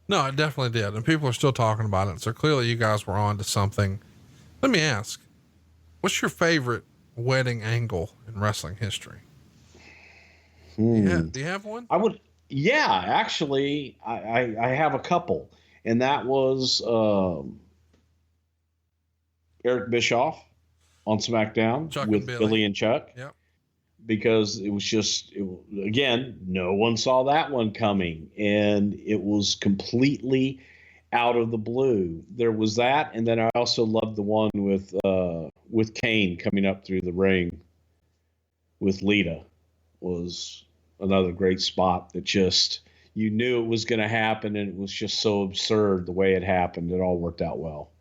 No, it definitely did. And people are still talking about it. So clearly you guys were on to something. Let me ask, what's your favorite wedding angle in wrestling history? Do you have one? Yeah, actually, I have a couple, and that was Eric Bischoff on SmackDown Chuck with Billy and Chuck. Yep. Because it was just, again, no one saw that one coming, and it was completely out of the blue. There was that, and then I also loved the one with Kane coming up through the ring with Lita. Was another great spot that just, you knew it was going to happen, and it was just so absurd the way it happened. It all worked out well.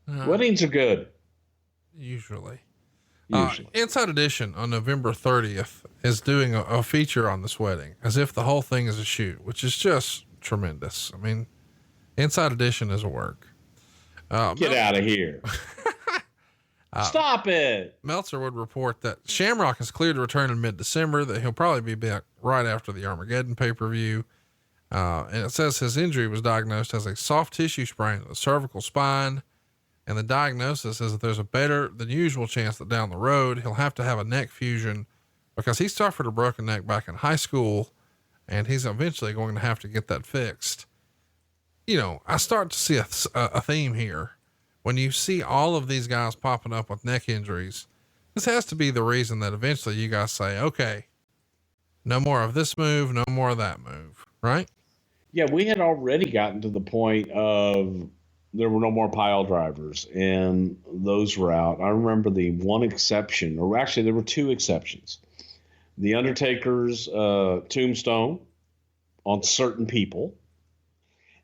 Weddings are good. Usually. Inside Edition on November 30th is doing a feature on this wedding, as if the whole thing is a shoot, which is just tremendous. I mean, Inside Edition is a work. Get out of here. Stop it. Meltzer would report that Shamrock is cleared to return in mid-December, that he'll probably be back right after the Armageddon pay-per-view. And it says his injury was diagnosed as a soft tissue sprain of the cervical spine. And the diagnosis is that there's a better than usual chance that down the road, he'll have to have a neck fusion because he suffered a broken neck back in high school, and he's eventually going to have to get that fixed. You know, I start to see a theme here. When you see all of these guys popping up with neck injuries, this has to be the reason that eventually you guys say, okay, no more of this move, no more of that move, right? Yeah, we had already gotten to the point of there were no more pile drivers, and those were out. I remember the one exception, or actually there were two exceptions. The Undertaker's tombstone on certain people,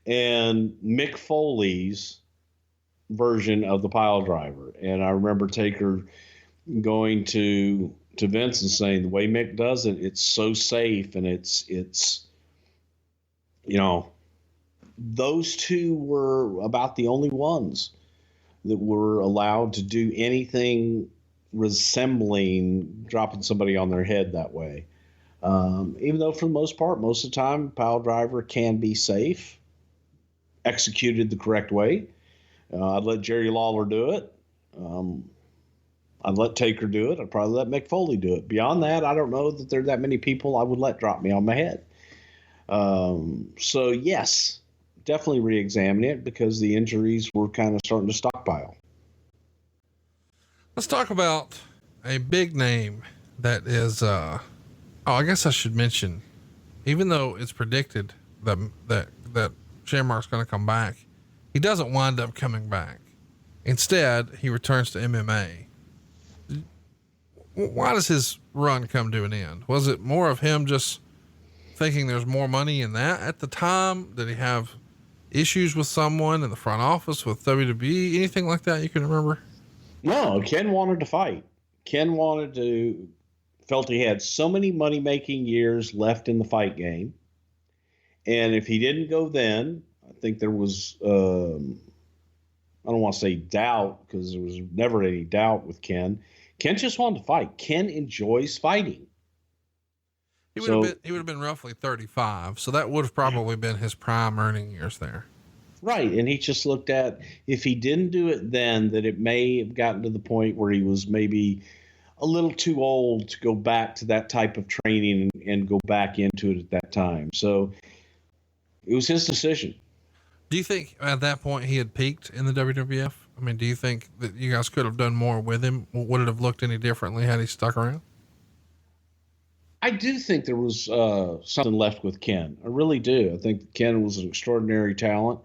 and Mick Foley's version of the pile driver. And I remember Taker going to Vince and saying, the way Mick does it, it's so safe, and it's you know, those two were about the only ones that were allowed to do anything resembling dropping somebody on their head that way. Even though for the most part, most of the time, pile driver can be safe, executed the correct way. I'd let Jerry Lawler do it. I'd let Taker do it. I'd probably let Mick Foley do it. Beyond that, I don't know that there are that many people I would let drop me on my head. So yes, definitely re-examine it because the injuries were kind of starting to stockpile. Let's talk about a big name that is, I guess I should mention, even though it's predicted that Shamrock's going to come back, he doesn't wind up coming back. Instead, he returns to MMA. Why does his run come to an end? Was it more of him just thinking there's more money in that at the time? Did he have issues with someone in the front office with WWE? Anything like that you can remember? No, Ken wanted to fight. Ken felt he had so many money-making years left in the fight game. And if he didn't go then, I think there was, I don't want to say doubt, because there was never any doubt with Ken. Ken just wanted to fight. Ken enjoys fighting. He would have been roughly 35. So that would have probably been his prime earning years there. Right. And he just looked at, if he didn't do it then, that it may have gotten to the point where he was maybe a little too old to go back to that type of training and go back into it at that time. So it was his decision. Do you think at that point he had peaked in the WWF? I mean, do you think that you guys could have done more with him? Would it have looked any differently had he stuck around? I do think there was something left with Ken. I really do. I think Ken was an extraordinary talent.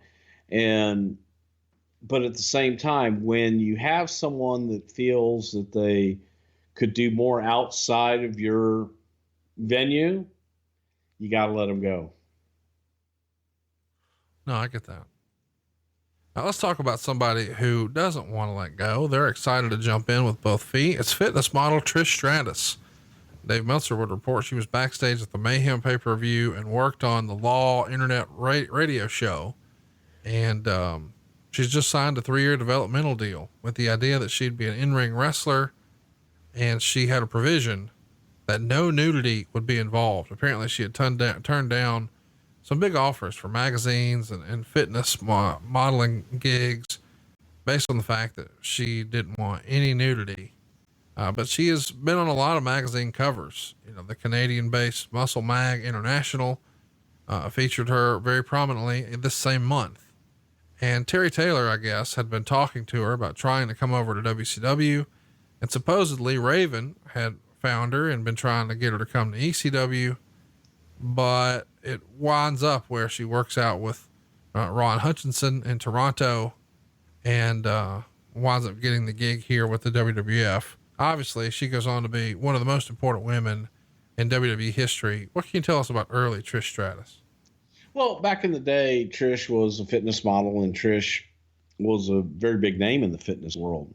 But at the same time, when you have someone that feels that they could do more outside of your venue, you got to let them go. No, I get that. Now let's talk about somebody who doesn't want to let go. They're excited to jump in with both feet. It's fitness model Trish Stratus. Dave Meltzer would report she was backstage at the Mayhem pay-per-view and worked on the Law internet radio show. And, she's just signed a 3-year developmental deal with the idea that she'd be an in-ring wrestler. And she had a provision that no nudity would be involved. Apparently she had turned down some big offers for magazines and fitness modeling gigs based on the fact that she didn't want any nudity. But she has been on a lot of magazine covers. You know, the Canadian-based Muscle Mag International featured her very prominently this same month. And Terry Taylor, I guess, had been talking to her about trying to come over to WCW. And supposedly Raven had found her and been trying to get her to come to ECW. But it winds up where she works out with Ron Hutchinson in Toronto and winds up getting the gig here with the WWF. Obviously, she goes on to be one of the most important women in WWE history. What can you tell us about early Trish Stratus? Well, back in the day, Trish was a fitness model, and Trish was a very big name in the fitness world.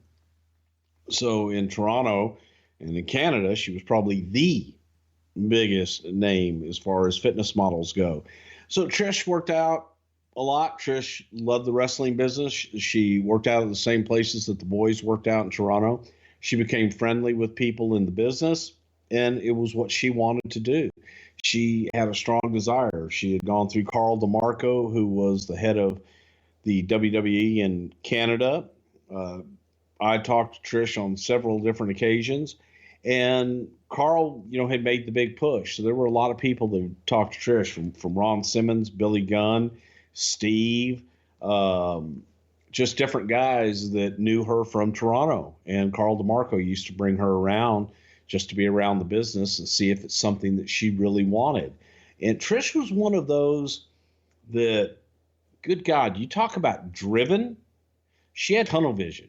So in Toronto and in Canada, she was probably the biggest name as far as fitness models go. So Trish worked out a lot. Trish loved the wrestling business. She worked out at the same places that the boys worked out in Toronto. She became friendly with people in the business, and it was what she wanted to do. She had a strong desire. She had gone through Carl DeMarco, who was the head of the WWE in Canada. I talked to Trish on several different occasions, and Carl, had made the big push. So there were a lot of people that talked to Trish, from Ron Simmons, Billy Gunn, Steve, just different guys that knew her from Toronto. And Carl DeMarco used to bring her around just to be around the business and see if it's something that she really wanted. And Trish was one of those that, good God, you talk about driven. She had tunnel vision.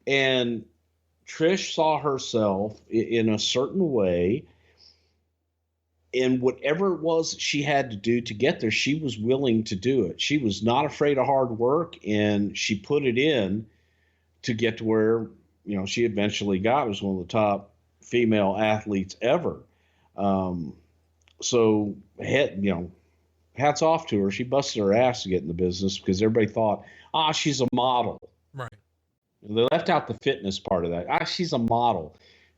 And Trish saw herself in a certain way, and whatever it was she had to do to get there, she was willing to do it. She was not afraid of hard work, and she put it in to get to where, she eventually got as one of the top female athletes ever. So hats off to her. She busted her ass to get in the business because everybody thought, she's a model. Right. They left out the fitness part of that. She's a model.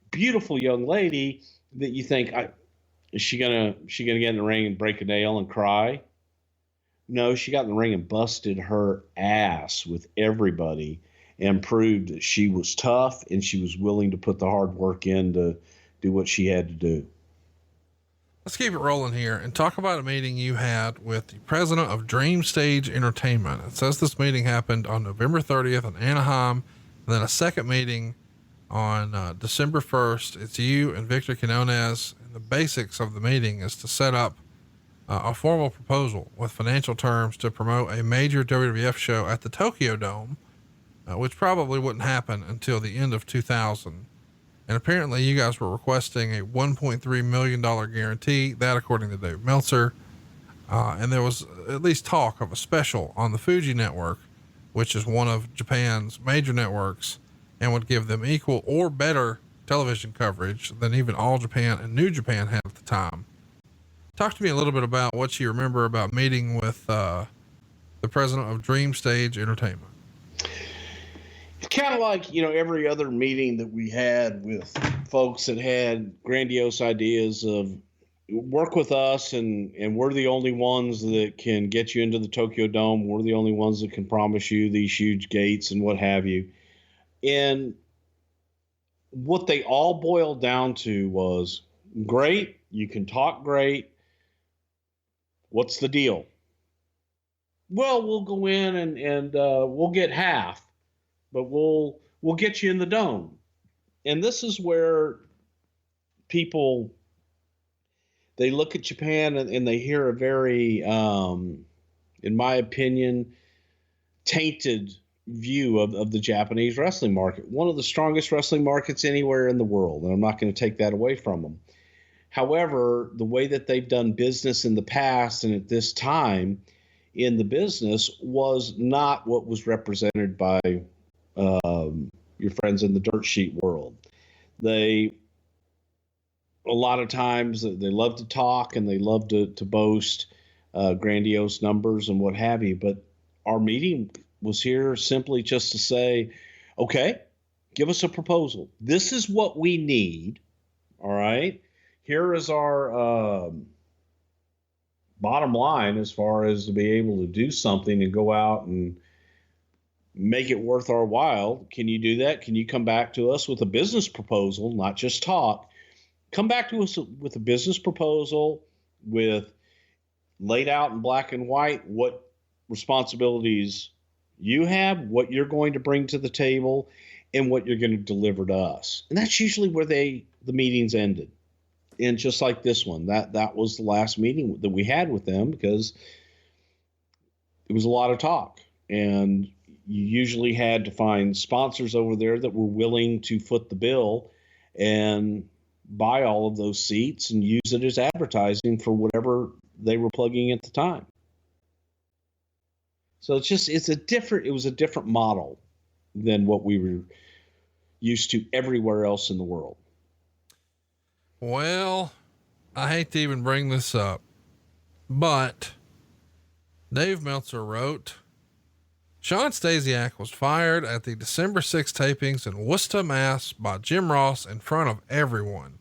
Beautiful young lady that you think, is she gonna get in the ring and break a nail and cry? No, she got in the ring and busted her ass with everybody and proved that she was tough and she was willing to put the hard work in to do what she had to do. Let's keep it rolling here and talk about a meeting you had with the president of Dream Stage Entertainment. It says this meeting happened on November 30th in Anaheim, and then a second meeting on December 1st. It's you and Victor Quinones. And the basics of the meeting is to set up a formal proposal with financial terms to promote a major WWF show at the Tokyo Dome, which probably wouldn't happen until the end of 2000. And apparently you guys were requesting a $1.3 million guarantee, that according to Dave Meltzer. And there was at least talk of a special on the Fuji network, which is one of Japan's major networks, and would give them equal or better television coverage than even All Japan and New Japan had at the time. Talk to me a little bit about what you remember about meeting with the president of Dream Stage Entertainment. It's kind of like, every other meeting that we had with folks that had grandiose ideas of work with us, and we're the only ones that can get you into the Tokyo Dome. We're the only ones that can promise you these huge gates and what have you. And what they all boiled down to was, great, you can talk great. What's the deal? Well, we'll go in and we'll get half, but we'll get you in the dome. And this is where people, they look at Japan and they hear a very, in my opinion, tainted view of the Japanese wrestling market. One of the strongest wrestling markets anywhere in the world. And I'm not going to take that away from them. However, the way that they've done business in the past and at this time in the business was not what was represented by your friends in the dirt sheet world. They a lot of times they love to talk and they love to boast grandiose numbers and what have you. But our meeting was here simply just to say, okay, give us a proposal. This is what we need. All right. Here is our bottom line as far as to be able to do something and go out and make it worth our while. Can you do that? Can you come back to us with a business proposal, not just talk? Come back to us with a business proposal with laid out in black and white what responsibilities you have, what you're going to bring to the table, and what you're going to deliver to us. And that's usually where the meetings ended. And just like this one, that was the last meeting that we had with them, because it was a lot of talk. And you usually had to find sponsors over there that were willing to foot the bill and buy all of those seats and use it as advertising for whatever they were plugging at the time. So it was a different model than what we were used to everywhere else in the world. Well, I hate to even bring this up, but Dave Meltzer wrote, Shawn Stasiak was fired at the December 6 tapings in Worcester, Mass by Jim Ross in front of everyone.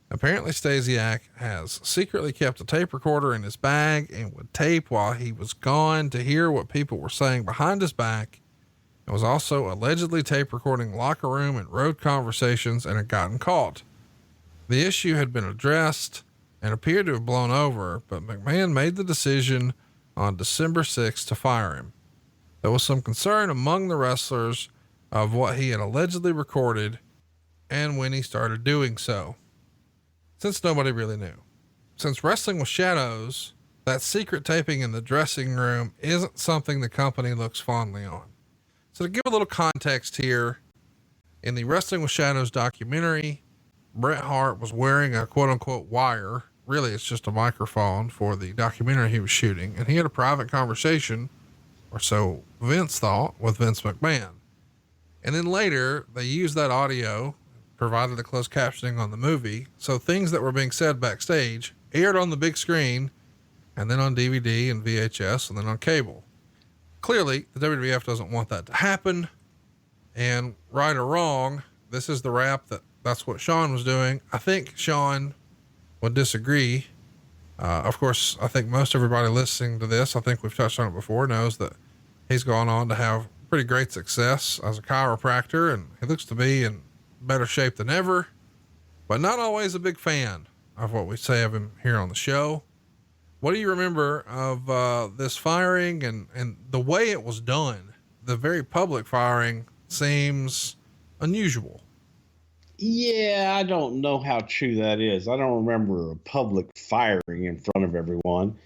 Apparently Stasiak has secretly kept a tape recorder in his bag and would tape while he was gone to hear what people were saying behind his back, and was also allegedly tape recording locker room and road conversations and had gotten caught. The issue had been addressed and appeared to have blown over, but McMahon made the decision on December 6th to fire him. There was some concern among the wrestlers of what he had allegedly recorded and when he started doing so, since nobody really knew. Since Wrestling with Shadows, that secret taping in the dressing room isn't something the company looks fondly on. So to give a little context here, in the Wrestling with Shadows documentary, Bret Hart was wearing a quote unquote wire. Really, it's just a microphone for the documentary he was shooting. And he had a private conversation, or so Vince thought, with Vince McMahon. And then later they used that audio, provided the closed captioning on the movie. So things that were being said backstage aired on the big screen, and then on DVD and VHS, and then on cable. Clearly the WWF doesn't want that to happen. And right or wrong, this is the rap that's what Shawn was doing. I think Shawn would disagree. Of course, I think most everybody listening to this, I think we've touched on it before, knows that he's gone on to have pretty great success as a chiropractor, and he looks to be in better shape than ever, but not always a big fan of what we say of him here on the show. What do you remember of this firing and the way it was done? The very public firing seems unusual. Yeah, I don't know how true that is. I don't remember a public firing in front of everyone.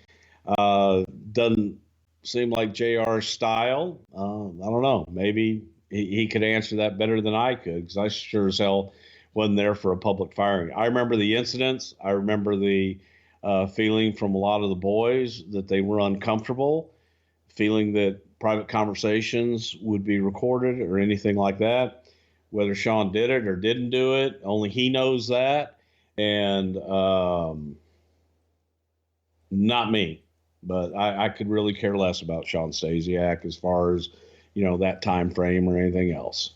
Doesn't seem like JR's style. I don't know. Maybe he could answer that better than I could, because I sure as hell wasn't there for a public firing. I remember the incidents. I remember the feeling from a lot of the boys that they were uncomfortable, feeling that private conversations would be recorded or anything like that. Whether Shawn did it or didn't do it, only he knows that. And not me. But I could really care less about Shawn Stasiak as far as, that time frame or anything else.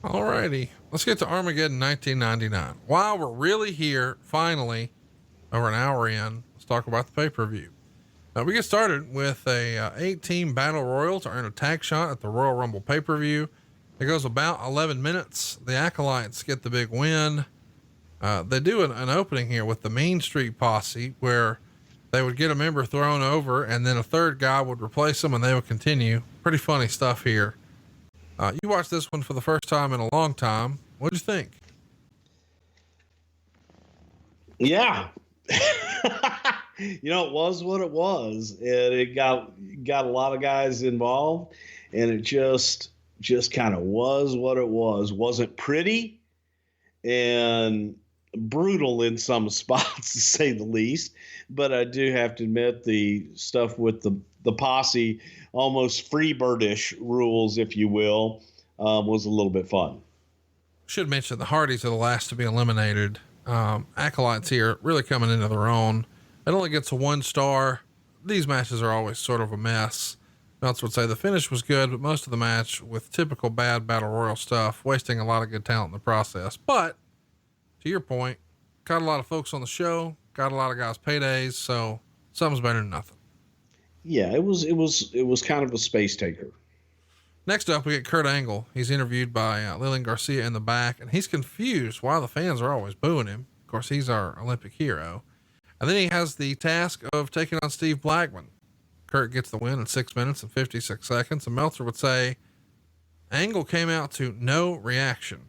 All righty. Let's get to Armageddon 1999. While we're really here, finally, over an hour in, let's talk about the pay-per-view. Now we get started with a 8-team battle royal to earn a tag shot at the Royal Rumble pay-per-view. It goes about 11 minutes. The Acolytes get the big win. They do an opening here with the Main Street Posse, where they would get a member thrown over and then a third guy would replace them and they would continue. Pretty funny stuff here. You watched this one for the first time in a long time. What'd you think? Yeah. It was what it was, and it got a lot of guys involved, and it just kind of was what it was. Wasn't pretty and brutal in some spots, to say the least. But I do have to admit the stuff with the posse, almost Freebirdish rules, if you will, was a little bit fun. Should mention the Hardys are the last to be eliminated acolytes here really coming into their own. It only gets a 1 star. These matches are always sort of a mess. Meltzer would say the finish was good, but most of the match with typical bad battle royal stuff, wasting a lot of good talent in the process. But to your point, got a lot of folks on the show, got a lot of guys paydays. So something's better than nothing. Yeah, it was kind of a space taker. Next up, we get Kurt Angle. He's interviewed by Lillian Garcia in the back, and he's confused why the fans are always booing him. Of course, he's our Olympic hero. And then he has the task of taking on Steve Blackman. Kurt gets the win in 6 minutes and 56 seconds. And Meltzer would say Angle came out to no reaction.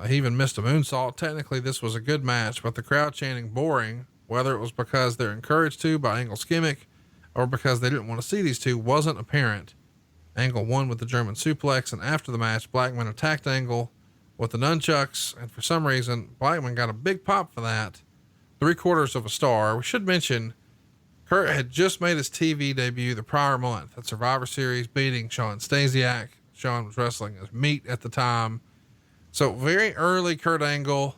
He even missed a moonsault. Technically, this was a good match, but the crowd chanting boring, whether it was because they're encouraged to by Angle's gimmick or because they didn't want to see these two, wasn't apparent. Angle won with the German suplex, and after the match, Blackman attacked Angle with the nunchucks, and for some reason, Blackman got a big pop for that. 3/4 of a star. We should mention Kurt had just made his TV debut the prior month at Survivor Series, beating Shawn Stasiak. Shawn was wrestling as Meat at the time. So very early Kurt Angle,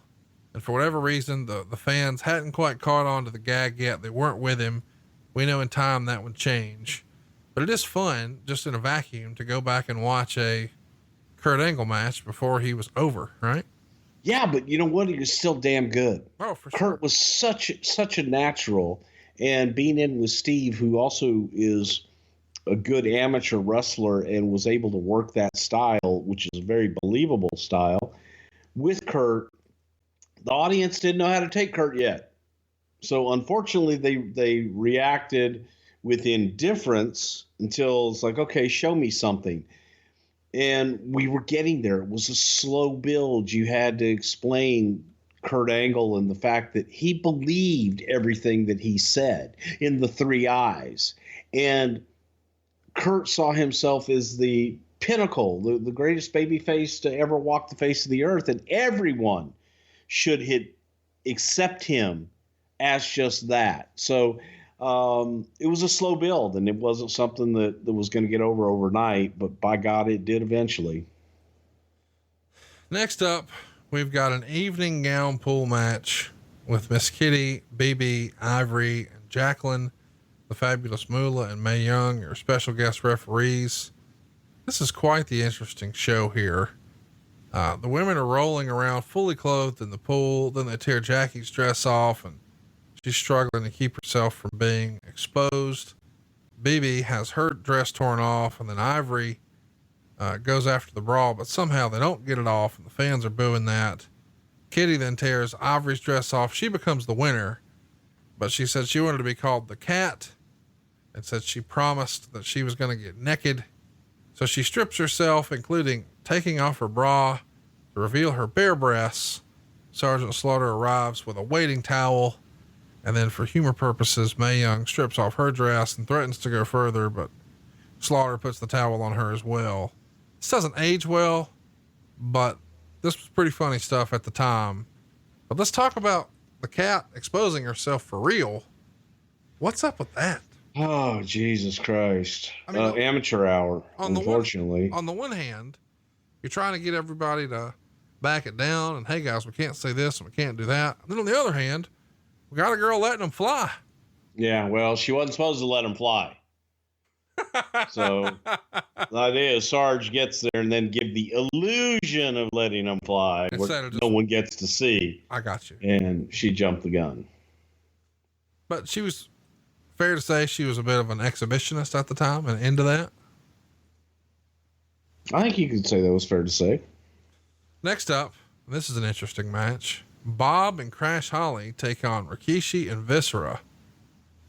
and for whatever reason, the fans hadn't quite caught on to the gag yet. They weren't with him. We know in time that would change. But it is fun, just in a vacuum, to go back and watch a Kurt Angle match before he was over, right? Yeah, but you know what? He was still damn good. Oh, for sure. Kurt was such a natural, and being in with Steve, who also is a good amateur wrestler and was able to work that style, which is a very believable style, with Kurt, the audience didn't know how to take Kurt yet. So unfortunately, they reacted with indifference until it's like, okay, show me something. And we were getting there. It was a slow build. You had to explain Kurt Angle and the fact that he believed everything that he said in the 3 eyes. And Kurt saw himself as the pinnacle, the greatest babyface to ever walk the face of the earth. And everyone should accept him as just that. So it was a slow build, and it wasn't something that was going to get over overnight, but by God, it did eventually. Next up, we've got an evening gown pool match with Miss Kitty, BB, Ivory, and Jacqueline, the Fabulous Moolah, and Mae Young, your special guest referees. This is quite the interesting show here. The women are rolling around fully clothed in the pool. Then they tear Jackie's dress off, and she's struggling to keep herself from being exposed. BB has her dress torn off, and then Ivory goes after the bra, but somehow they don't get it off, and the fans are booing that. Kitty then tears Ivory's dress off. She becomes the winner, but she said she wanted to be called the Cat, and said she promised that she was going to get naked. So she strips herself, including taking off her bra to reveal her bare breasts. Sergeant Slaughter arrives with a waiting towel. And then for humor purposes, Mae Young strips off her dress and threatens to go further, but Slaughter puts the towel on her as well. This doesn't age well, but this was pretty funny stuff at the time. But let's talk about the Cat exposing herself for real. What's up with that? Oh, Jesus Christ. I mean, amateur hour, unfortunately. On the one hand, you're trying to get everybody to back it down and, hey guys, we can't say this and we can't do that. And then on the other hand, we got a girl letting them fly. Yeah, well, she wasn't supposed to let them fly. So the idea is Sarge gets there and then give the illusion of letting them fly, where no one gets to see. I got you. And she jumped the gun. But she was, fair to say, she was a bit of an exhibitionist at the time and into that. I think you could say that was fair to say. Next up, this is an interesting match. Bob and Crash Holly take on Rikishi and Viscera.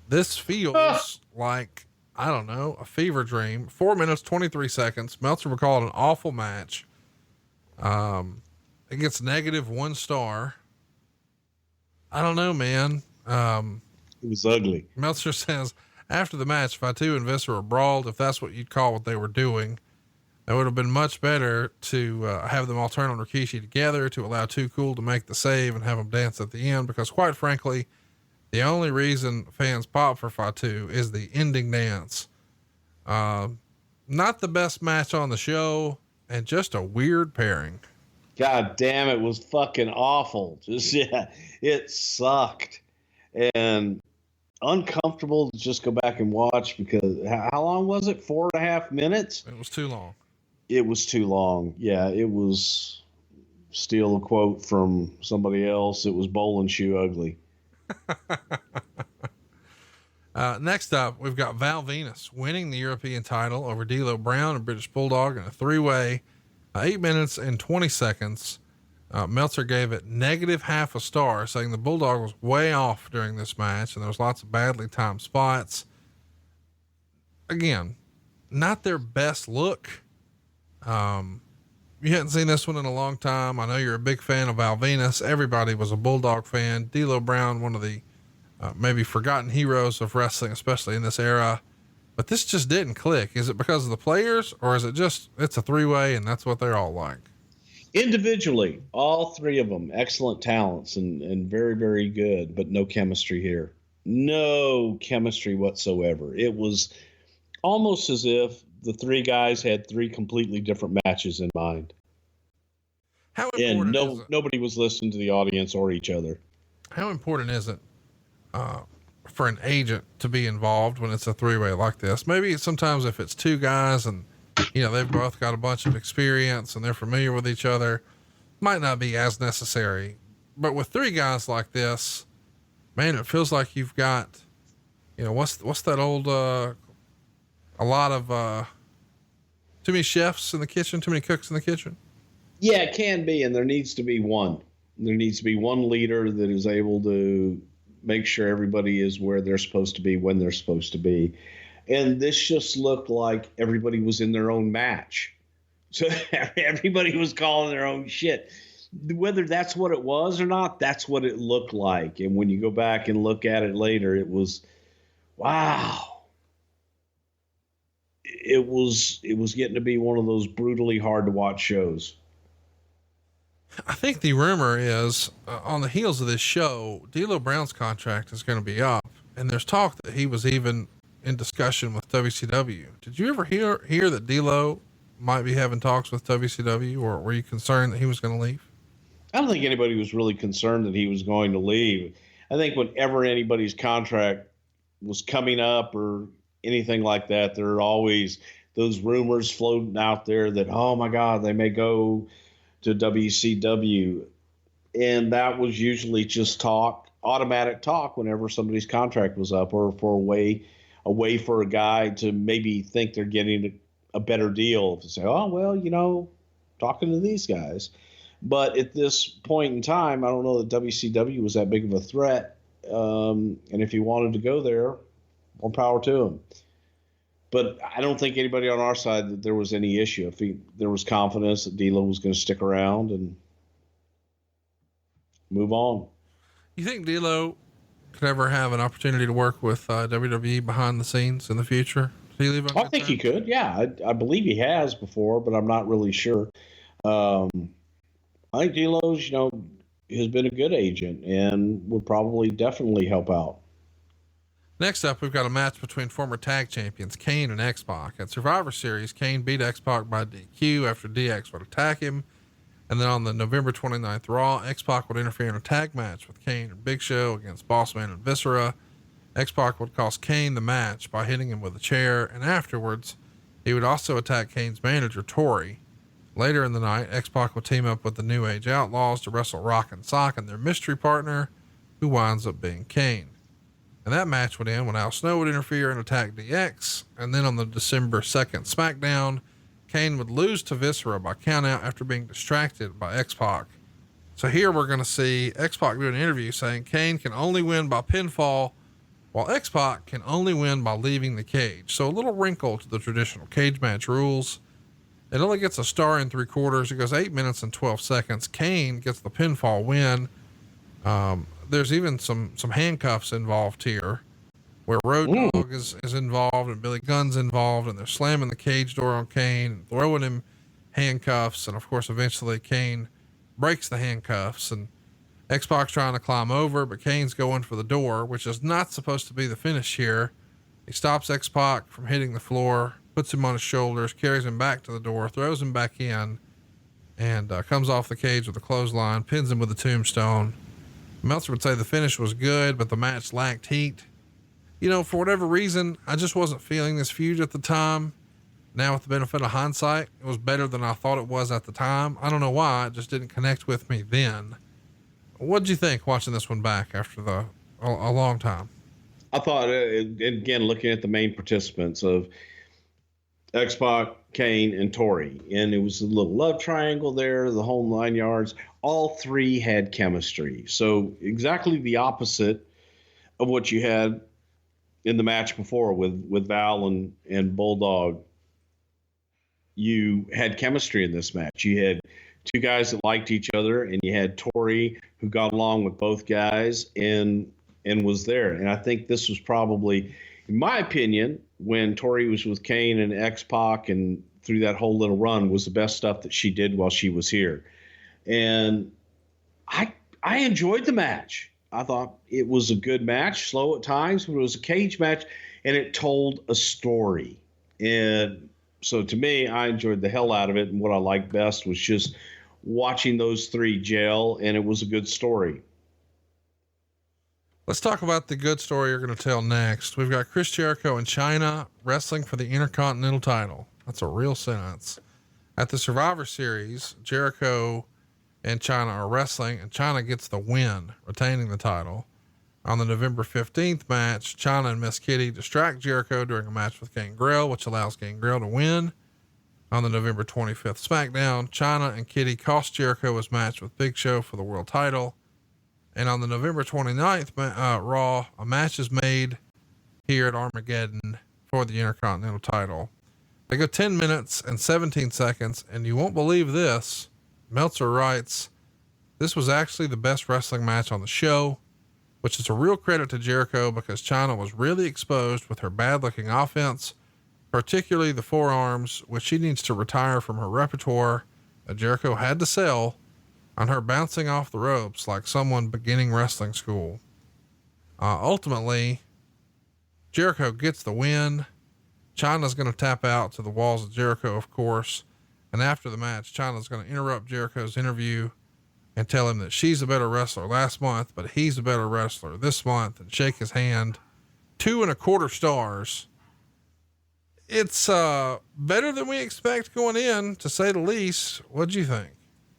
This feels like, I don't know, a fever dream. 4 minutes, 23 seconds. Meltzer would call it an awful match. It gets -1 star. I don't know, man. It was ugly. Meltzer says after the match, Fatu and Viscera brawled, if that's what you'd call what they were doing. It would have been much better to have them all turn on Rikishi together, to allow Too Cool to make the save and have them dance at the end, because quite frankly, the only reason fans pop for Fatu is the ending dance. Not the best match on the show, and just a weird pairing. God damn, it was fucking awful. Just, yeah, it sucked. And uncomfortable to just go back and watch because how long was it? 4.5 minutes? It was too long. It was too long. Yeah, it was, steal a quote from somebody else, it was bowl and shoe ugly. Next up, we've got Val Venus winning the European title over D'Lo Brown and British Bulldog in a 3-way, 8 minutes and 20 seconds. Meltzer gave it -0.5 star, saying the Bulldog was way off during this match and there was lots of badly timed spots. Again, not their best look. You hadn't seen this one in a long time. I know you're a big fan of Val Venus. Everybody was a Bulldog fan. D'Lo Brown, one of the maybe forgotten heroes of wrestling, especially in this era. But this just didn't click. Is it because of the players, or is it just, it's a 3-way and that's what they're all like? Individually, all three of them, excellent talents and very, very good, but no chemistry here. No chemistry whatsoever. It was almost as if the three guys had three completely different matches in mind. How important is it? Nobody was listening to the audience or each other. How important is it for an agent to be involved when it's a 3-way like this? Maybe sometimes if it's two guys and, you know, they've both got a bunch of experience and they're familiar with each other, might not be as necessary. But with three guys like this, man, it feels like you've got, you know, what's that old, a lot of, too many chefs in the kitchen, too many cooks in the kitchen. Yeah, it can be. And there needs to be one. There needs to be one leader that is able to make sure everybody is where they're supposed to be, when they're supposed to be. And this just looked like everybody was in their own match. So everybody was calling their own shit. Whether that's what it was or not, that's what it looked like. And when you go back and look at it later, it was, wow. It was getting to be one of those brutally hard to watch shows. I think the rumor is on the heels of this show, D'Lo Brown's contract is going to be up, and there's talk that he was even in discussion with WCW. Did you ever hear that D'Lo might be having talks with WCW, or were you concerned that he was going to leave? I don't think anybody was really concerned that he was going to leave. I think whenever anybody's contract was coming up or anything like that, there are always those rumors floating out there that, oh my God, they may go to WCW. And that was usually just talk, automatic talk whenever somebody's contract was up, or for a way for a guy to maybe think they're getting a better deal to say, oh, well, you know, talking to these guys. But at this point in time, I don't know that WCW was that big of a threat. And if he wanted to go there, more power to him. But I don't think anybody on our side that there was any issue. If there was confidence that D'Lo was going to stick around and move on. You think D'Lo could ever have an opportunity to work with WWE behind the scenes in the future? Did he leave on I think he could. Yeah, I believe he has before, but I'm not really sure. I think D'Lo's, you know, has been a good agent and would probably definitely help out. Next up, we've got a match between former tag champions Kane and X-Pac. At Survivor Series, Kane beat X-Pac by DQ after DX would attack him. And then on the November 29th Raw, X-Pac would interfere in a tag match with Kane and Big Show against Bossman and Viscera. X-Pac would cost Kane the match by hitting him with a chair, and afterwards, he would also attack Kane's manager, Tori. Later in the night, X-Pac would team up with the New Age Outlaws to wrestle Rock and Sock and their mystery partner, who winds up being Kane. And that match would end when Al Snow would interfere and attack DX. And then on the December 2nd SmackDown, Kane would lose to Viscera by countout after being distracted by X-Pac. So here we're going to see X-Pac do an interview saying Kane can only win by pinfall, while X-Pac can only win by leaving the cage. So a little wrinkle to the traditional cage match rules. It only gets a 1 3/4. It goes 8 minutes and 12 seconds. Kane gets the pinfall win. There's even some handcuffs involved here, where Road Dogg is involved and Billy Gunn's involved, and they're slamming the cage door on Kane, throwing him handcuffs. And of course, eventually Kane breaks the handcuffs and X-Pac's trying to climb over, but Kane's going for the door, which is not supposed to be the finish here. He stops X-Pac from hitting the floor, puts him on his shoulders, carries him back to the door, throws him back in. and comes off the cage with a clothesline, pins him with a tombstone. Meltzer would say the finish was good, but the match lacked heat. You know, for whatever reason, I just wasn't feeling this feud at the time. Now, with the benefit of hindsight, it was better than I thought it was at the time. I don't know why, it just didn't connect with me then. What'd you think watching this one back after a long time? I thought, again, looking at the main participants of X-Pac, Kane, and Tori, and it was a little love triangle there, the whole 9 yards. All three had chemistry. So exactly the opposite of what you had in the match before with Val and Bulldog. You had chemistry in this match. You had two guys that liked each other, and you had Tori who got along with both guys and was there. And I think this was probably, in my opinion, when Tori was with Kane and X-Pac and through that whole little run, was the best stuff that she did while she was here. And I enjoyed the match. I thought it was a good match, slow at times, but it was a cage match, and it told a story. And so to me, I enjoyed the hell out of it. And what I liked best was just watching those three gel, and it was a good story. Let's talk about the good story you're going to tell next. We've got Chris Jericho and Chyna wrestling for the Intercontinental title. That's a real sentence. At the Survivor Series, Jericho and Chyna are wrestling, and Chyna gets the win, retaining the title. On the November 15th match, Chyna and Miss Kitty distract Jericho during a match with Gangrel, which allows Gangrel to win. On the November 25th SmackDown, Chyna and Kitty cost Jericho his match with Big Show for the world title. And on the November 29th Raw, a match is made here at Armageddon for the Intercontinental title. They go 10 minutes and 17 seconds, and you won't believe this. Meltzer writes, this was actually the best wrestling match on the show, which is a real credit to Jericho because Chyna was really exposed with her bad looking offense, particularly the forearms, which she needs to retire from her repertoire that Jericho had to sell on her bouncing off the ropes like someone beginning wrestling school. Ultimately, Jericho gets the win. Chyna's going to tap out to the walls of Jericho, of course. And after the match, Chyna's going to interrupt Jericho's interview and tell him that she's a better wrestler last month, but he's a better wrestler this month, and shake his hand. 2.25 stars. It's better than we expect going in, to say the least. What'd you think?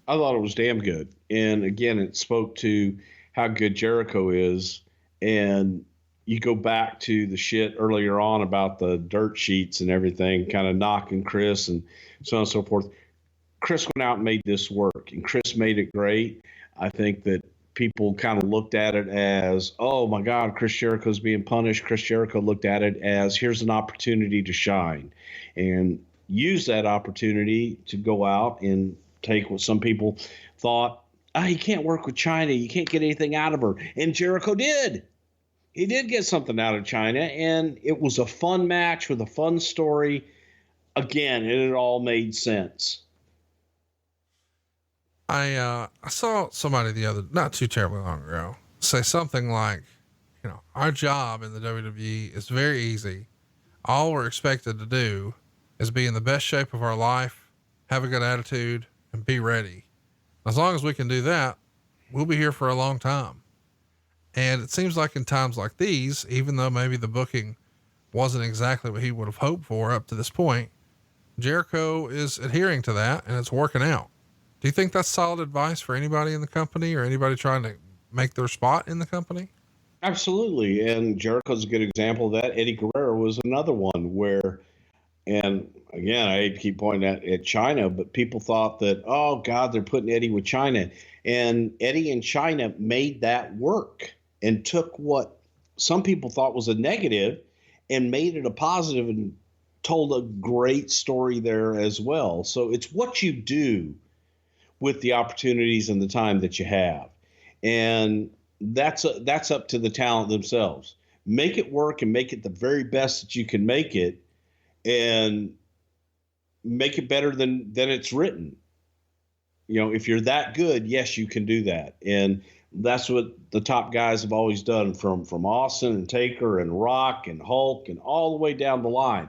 I thought it was damn good. And again, it spoke to how good Jericho is. And you go back to the shit earlier on about the dirt sheets and everything, kind of knocking Chris and so on and so forth. Chris went out and made this work, and Chris made it great. I think that people kind of looked at it as, oh my God, Chris Jericho's being punished. Chris Jericho looked at it as, here's an opportunity to shine, and use that opportunity to go out and take what some people thought, you can't work with Chyna, you can't get anything out of her. And Jericho did. He did get something out of Chyna, and it was a fun match with a fun story. Again, it all made sense. I saw somebody not too terribly long ago, say something like, our job in the WWE is very easy. All we're expected to do is be in the best shape of our life, have a good attitude, and be ready. As long as we can do that, we'll be here for a long time. And it seems like in times like these, even though maybe the booking wasn't exactly what he would have hoped for up to this point, Jericho is adhering to that, and it's working out. Do you think that's solid advice for anybody in the company or anybody trying to make their spot in the company? Absolutely. And Jericho's a good example of that. Eddie Guerrero was another one where, and again, I hate to keep pointing at Chyna, but people thought that, oh God, they're putting Eddie with Chyna. And Eddie and Chyna made that work and took what some people thought was a negative and made it a positive and told a great story there as well. So it's what you do with the opportunities and the time that you have. And that's up to the talent themselves. Make it work and make it the very best that you can make it, and make it better than it's written. If you're that good, yes, you can do that. And that's what the top guys have always done, from Austin and Taker and Rock and Hulk and all the way down the line.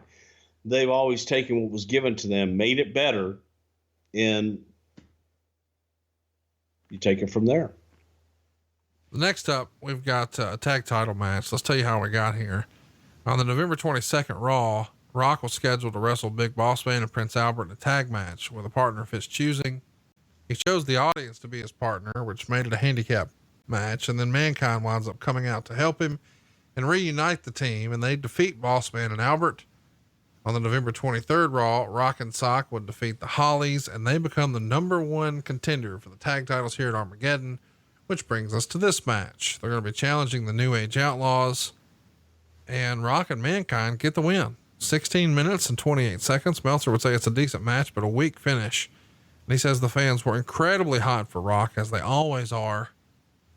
They've always taken what was given to them, made it better, and you take it from there. Next up, we've got a tag title match. Let's tell you how we got here. On the November 22nd Raw, Rock was scheduled to wrestle Big Bossman and Prince Albert in a tag match with a partner of his choosing. He chose the audience to be his partner, which made it a handicap match. And then Mankind winds up coming out to help him and reunite the team. And they defeat Bossman and Albert. On the November 23rd Raw, Rock and Sock would defeat the Hollies, and they become the number one contender for the tag titles here at Armageddon, which brings us to this match. They're going to be challenging the New Age Outlaws, and Rock and Mankind get the win. 16 minutes and 28 seconds. Meltzer would say it's a decent match, but a weak finish. And he says the fans were incredibly hot for Rock, as they always are.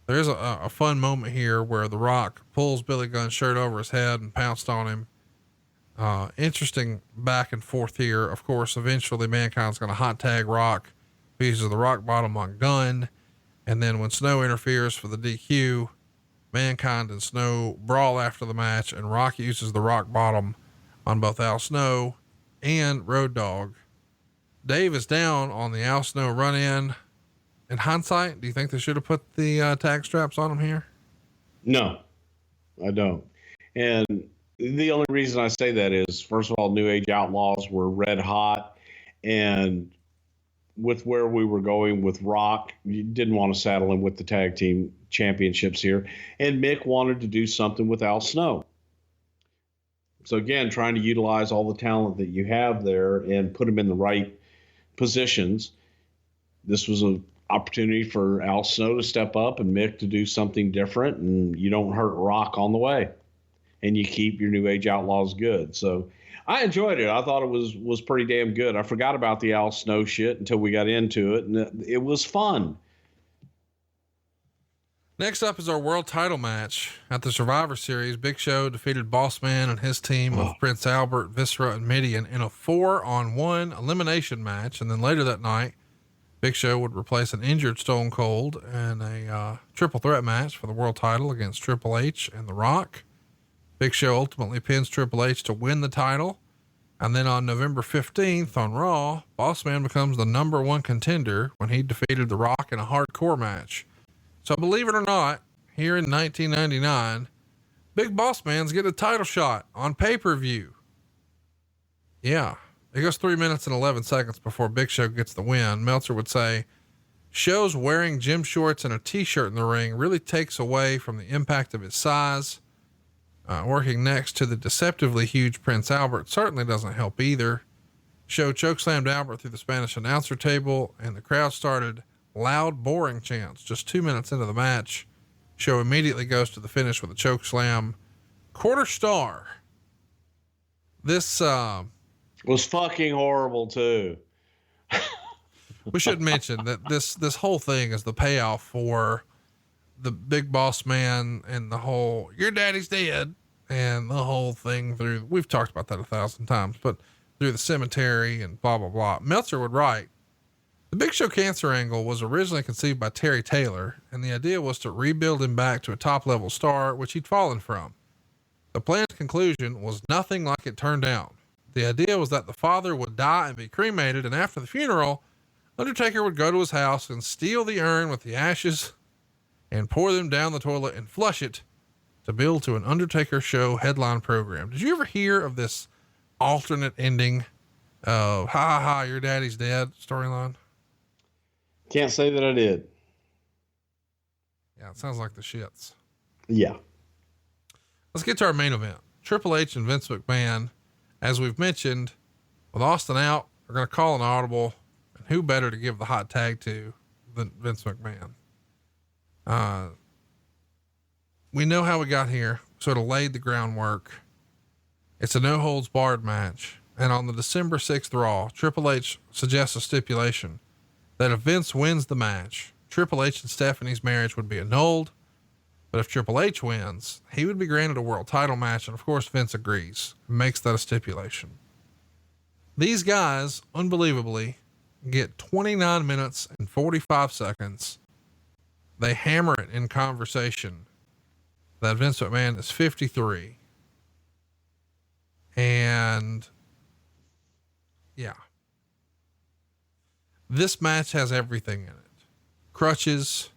There is a fun moment here where the Rock pulls Billy Gunn's shirt over his head and pounced on him. Interesting back and forth here. Of course, eventually Mankind's going to hot tag Rock. He uses the rock bottom on Gunn. And then when Snow interferes for the DQ, Mankind and Snow brawl after the match, and Rock uses the rock bottom on both Al Snow and Road Dogg. Dave is down on the Al Snow run in. In hindsight, do you think they should have put the tag straps on him here? No, I don't. And the only reason I say that is, first of all, New Age Outlaws were red hot, and with where we were going with Rock, you didn't want to saddle him with the tag team championships here. And Mick wanted to do something with Al Snow. So again, trying to utilize all the talent that you have there and put them in the right positions. This was an opportunity for Al Snow to step up and Mick to do something different, and you don't hurt Rock on the way, and you keep your New Age Outlaws good. So I enjoyed it. I thought it was pretty damn good. I forgot about the Al Snow shit until we got into it, and it was fun. Next up is our world title match at the Survivor Series. Big Show defeated Bossman and his team of Prince Albert, Viscera, and Midian in a 4-on-1 elimination match. And then later that night, Big Show would replace an injured Stone Cold in a triple threat match for the world title against Triple H and The Rock. Big Show ultimately pins Triple H to win the title. And then on November 15th on Raw, Bossman becomes the number one contender when he defeated The Rock in a hardcore match. So believe it or not, here in 1999, Big Bossman's getting a title shot on pay-per-view. Yeah. It goes 3 minutes and 11 seconds before Big Show gets the win. Meltzer would say, Show's wearing gym shorts and a t-shirt in the ring really takes away from the impact of his size. Working next to the deceptively huge Prince Albert certainly doesn't help either. Show chokeslammed Albert through the Spanish announcer table, and the crowd started loud, boring chants just 2 minutes into the match. Show immediately goes to the finish with a choke slam. Quarter star. This was fucking horrible too. We should mention that this whole thing is the payoff for the Big Boss Man and the whole "your daddy's dead" and the whole thing through. We've talked about that 1,000 times, but through the cemetery and blah blah blah. Meltzer would write, the Big Show cancer angle was originally conceived by Terry Taylor, and the idea was to rebuild him back to a top level star, which he'd fallen from. The planned conclusion was nothing like it turned out. The idea was that the father would die and be cremated, and after the funeral, Undertaker would go to his house and steal the urn with the ashes and pour them down the toilet and flush it to build to an Undertaker show headline program. Did you ever hear of this alternate ending of ha ha ha, your daddy's dead storyline? Can't say that I did. Yeah, it sounds like the shits. Yeah. Let's get to our main event. Triple H and Vince McMahon, as we've mentioned, with Austin out, we're going to call an audible, and who better to give the hot tag to than Vince McMahon? We know how we got here, sort of laid the groundwork. It's a no holds barred match. And on the December 6th Raw, Triple H suggests a stipulation that if Vince wins the match, Triple H and Stephanie's marriage would be annulled. But if Triple H wins, he would be granted a world title match. And of course, Vince agrees and makes that a stipulation. These guys, unbelievably, get 29 minutes and 45 seconds. They hammer it in conversation that Vince McMahon is 53. And yeah, this match has everything in it. crutches,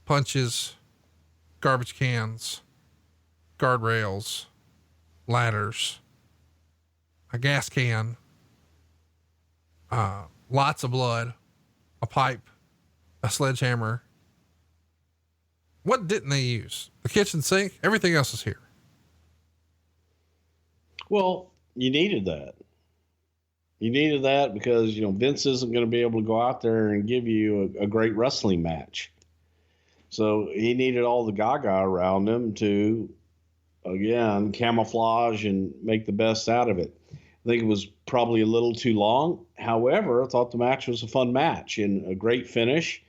punches, garbage cans, guardrails, ladders, a gas can, lots of blood, a pipe, a sledgehammer. What didn't they use? The kitchen sink, everything else is here. Well, you needed that. You needed that because, Vince isn't going to be able to go out there and give you a great wrestling match. So he needed all the gaga around him to, again, camouflage and make the best out of it. I think it was probably a little too long. However, I thought the match was a fun match and a great finish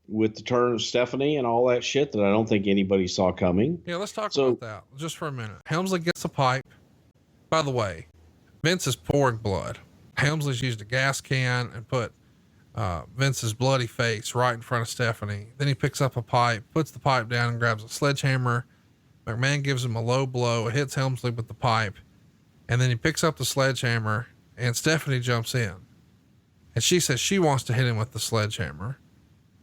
with the turn of Stephanie and all that shit that I don't think anybody saw coming. Yeah, let's talk about that just for a minute. Helmsley gets a pipe. By the way, Vince is pouring blood. Helmsley's used a gas can and put Vince's bloody face right in front of Stephanie. Then he picks up a pipe, puts the pipe down and grabs a sledgehammer. McMahon gives him a low blow. It hits Helmsley with the pipe. And then he picks up the sledgehammer and Stephanie jumps in. And she says she wants to hit him with the sledgehammer.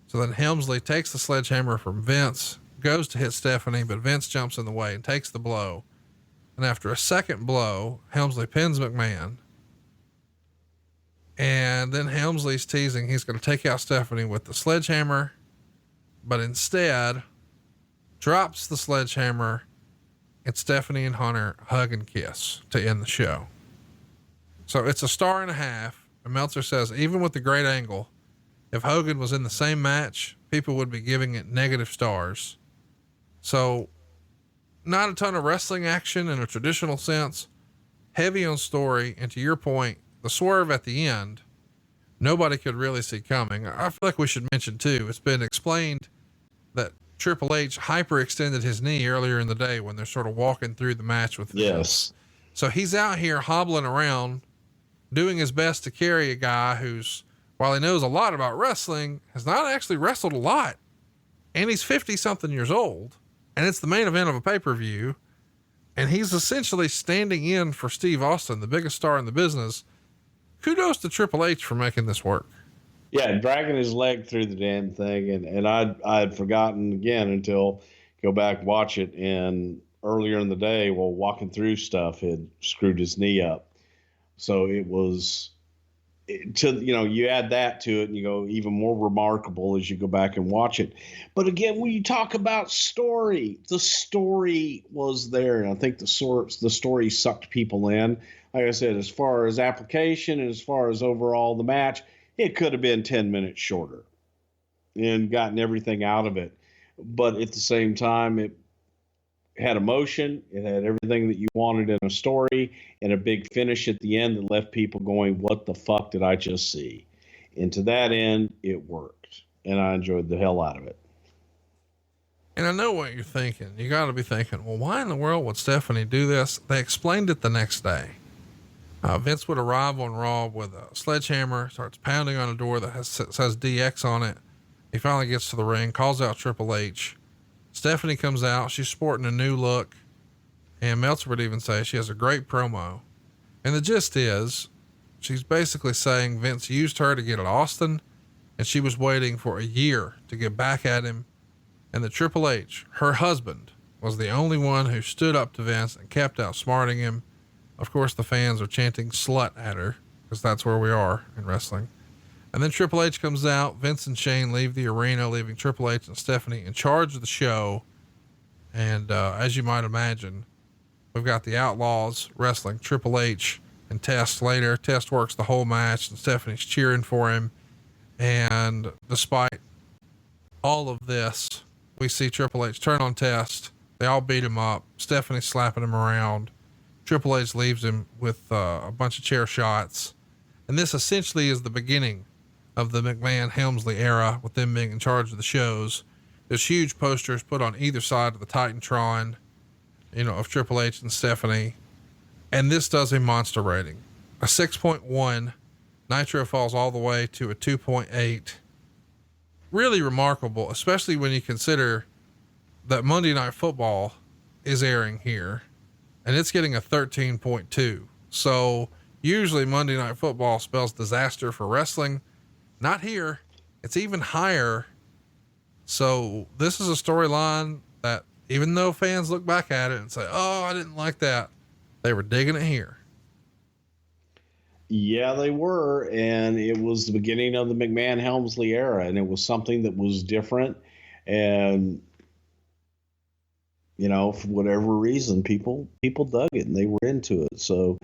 So then Helmsley takes the sledgehammer from Vince, goes to hit Stephanie, but Vince jumps in the way and takes the blow. And after a second blow, Helmsley pins McMahon. And then Helmsley's teasing he's going to take out Stephanie with the sledgehammer, but instead drops the sledgehammer, and Stephanie and Hunter hug and kiss to end the show. So it's a 1.5 stars. And Meltzer says, even with the great angle, if Hogan was in the same match, people would be giving it negative stars. So not a ton of wrestling action in a traditional sense, heavy on story. And to your point, the swerve at the end, nobody could really see coming. I feel like we should mention too, it's been explained that Triple H hyperextended his knee earlier in the day when they're sort of walking through the match with Yes. So he's out here hobbling around, doing his best to carry a guy who's, while he knows a lot about wrestling, has not actually wrestled a lot. And he's 50 something years old, and it's the main event of a pay-per-view. And he's essentially standing in for Steve Austin, the biggest star in the business. Kudos to Triple H for making this work. Yeah, dragging his leg through the damn thing. And I'd forgotten again until go back, watch it. And earlier in the day, while walking through stuff, had screwed his knee up. So it was, you add that to it and you go even more remarkable as you go back and watch it. But again, when you talk about story, the story was there. And I think the story sucked people in. Like I said, as far as application and as far as overall the match, it could have been 10 minutes shorter and gotten everything out of it. But at the same time, it had emotion. It had everything that you wanted in a story and a big finish at the end that left people going, what the fuck did I just see? And to that end, it worked. And I enjoyed the hell out of it. And I know what you're thinking. You got to be thinking, well, why in the world would Stephanie do this? They explained it the next day. Vince would arrive on Raw with a sledgehammer, starts pounding on a door that says DX on it. He finally gets to the ring, calls out Triple H. Stephanie comes out. She's sporting a new look. And Meltzer would even say she has a great promo. And the gist is she's basically saying Vince used her to get at Austin, and she was waiting for a year to get back at him. And that Triple H, her husband, was the only one who stood up to Vince and kept outsmarting him. Of course, the fans are chanting slut at her because that's where we are in wrestling. And then Triple H comes out. Vince and Shane leave the arena, leaving Triple H and Stephanie in charge of the show. And as you might imagine, we've got the Outlaws wrestling Triple H and Test later. Test works the whole match and Stephanie's cheering for him. And despite all of this, we see Triple H turn on Test. They all beat him up. Stephanie's slapping him around. Triple H leaves him with a bunch of chair shots. And this essentially is the beginning of the McMahon Helmsley era with them being in charge of the shows. There's huge posters put on either side of the Titantron, of Triple H and Stephanie. And this does a monster rating, a 6.1. Nitro falls all the way to a 2.8. Really remarkable, especially when you consider that Monday Night Football is airing here. And it's getting a 13.2. So usually Monday Night Football spells disaster for wrestling. Not here. it's even higher. So this is a storyline that even though fans look back at it and say, "Oh, I didn't like that," they were digging it here. Yeah, they were. And it was the beginning of the McMahon Helmsley era. And it was something that was different. And, for whatever reason, people dug it and they were into it. So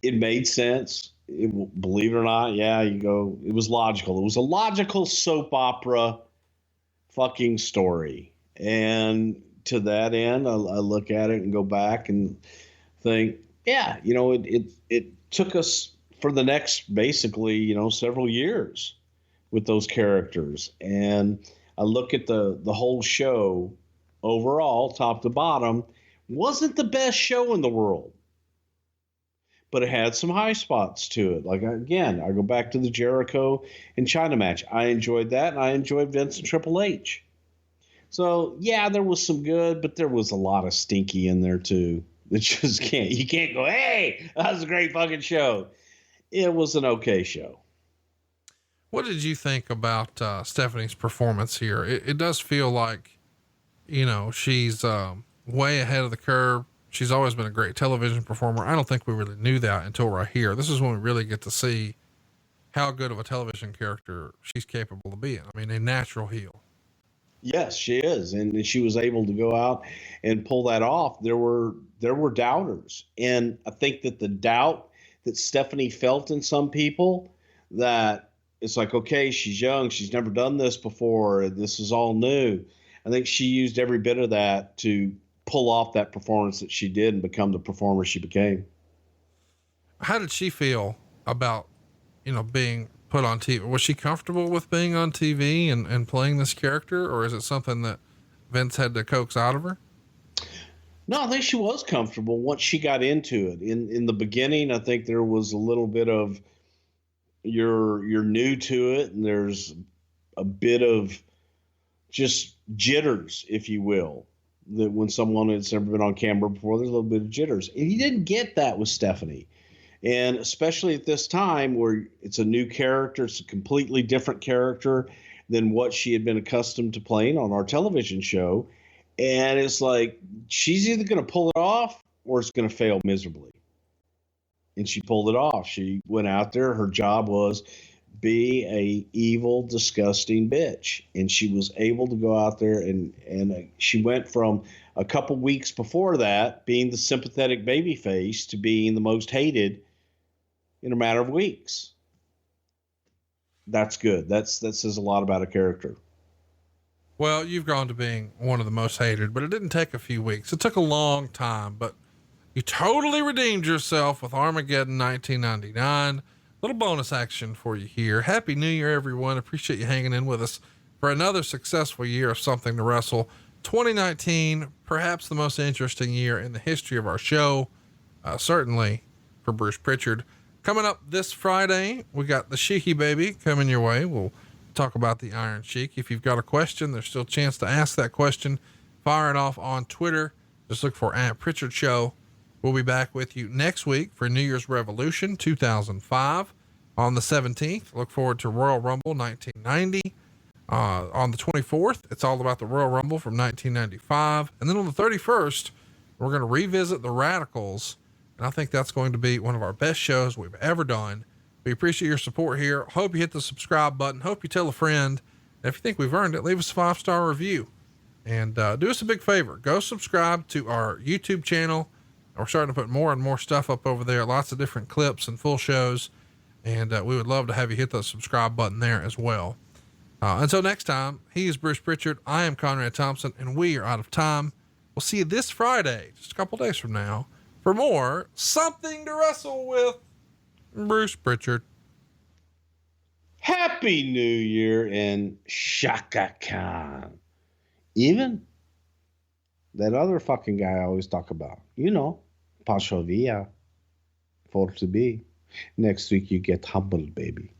it made sense. Believe it or not, it was logical. It was a logical soap opera fucking story. And to that end, I look at it and go back and think, it took us for the next, basically, several years with those characters. And I look at the whole show overall, top to bottom, wasn't the best show in the world, but it had some high spots to it. Like, again, I go back to the Jericho-Chyna match. I enjoyed that, and I enjoyed Vince and Triple H. So, yeah, there was some good, but there was a lot of stinky in there, too. You can't go, hey, that was a great fucking show. It was an okay show. What did you think about Stephanie's performance here? It does feel like, she's way ahead of the curve. She's always been a great television performer. I don't think we really knew that until right here. This is when we really get to see how good of a television character she's capable of being. I mean, a natural heel. Yes, she is. And she was able to go out and pull that off. There were doubters. And I think that the doubt that Stephanie felt in some people, that it's like, okay, she's young. She's never done this before. This is all new. I think she used every bit of that to pull off that performance that she did and become the performer she became. How did she feel about, being put on TV? Was she comfortable with being on TV and playing this character, or is it something that Vince had to coax out of her? No, I think she was comfortable once she got into it. In the beginning, I think there was a little bit of you're new to it, and there's a bit of just jitters, if you will. That when someone has never been on camera before, there's a little bit of jitters. And you didn't get that with Stephanie. And especially at this time where it's a new character, it's a completely different character than what she had been accustomed to playing on our television show. And it's like, she's either going to pull it off or it's going to fail miserably. And she pulled it off. She went out there. Her job was be a evil, disgusting bitch. And she was able to go out there and she went from a couple weeks before that being the sympathetic baby face to being the most hated in a matter of weeks. That's good. That says a lot about a character. Well, you've gone to being one of the most hated, but it didn't take a few weeks. It took a long time, but you totally redeemed yourself with Armageddon 1999. Little bonus action for you here. Happy New Year, everyone. Appreciate you hanging in with us for another successful year of Something to Wrestle. 2019, perhaps the most interesting year in the history of our show. Certainly for Bruce Prichard. Coming up this Friday, we got the Sheiky Baby coming your way. We'll talk about the Iron Sheik. If you've got a question, there's still a chance to ask that question. Fire it off on Twitter. Just look for @Prichard Show. We'll be back with you next week for New Year's Revolution 2005 on the 17th. Look forward to Royal Rumble 1990. On the 24th, it's all about the Royal Rumble from 1995. And then on the 31st, we're going to revisit the Radicals. And I think that's going to be one of our best shows we've ever done. We appreciate your support here. Hope you hit the subscribe button. Hope you tell a friend. And if you think we've earned it, leave us a 5-star review and do us a big favor. Go subscribe to our YouTube channel. We're starting to put more and more stuff up over there. Lots of different clips and full shows. And we would love to have you hit the subscribe button there as well. Until next time, he is Bruce Prichard. I am Conrad Thompson, and we are out of time. We'll see you this Friday, just a couple days from now, for more Something to Wrestle with Bruce Prichard. Happy New Year and Shaka Khan. Even that other fucking guy I always talk about. Pasho Villa. For to be. Next week you get humbled, baby.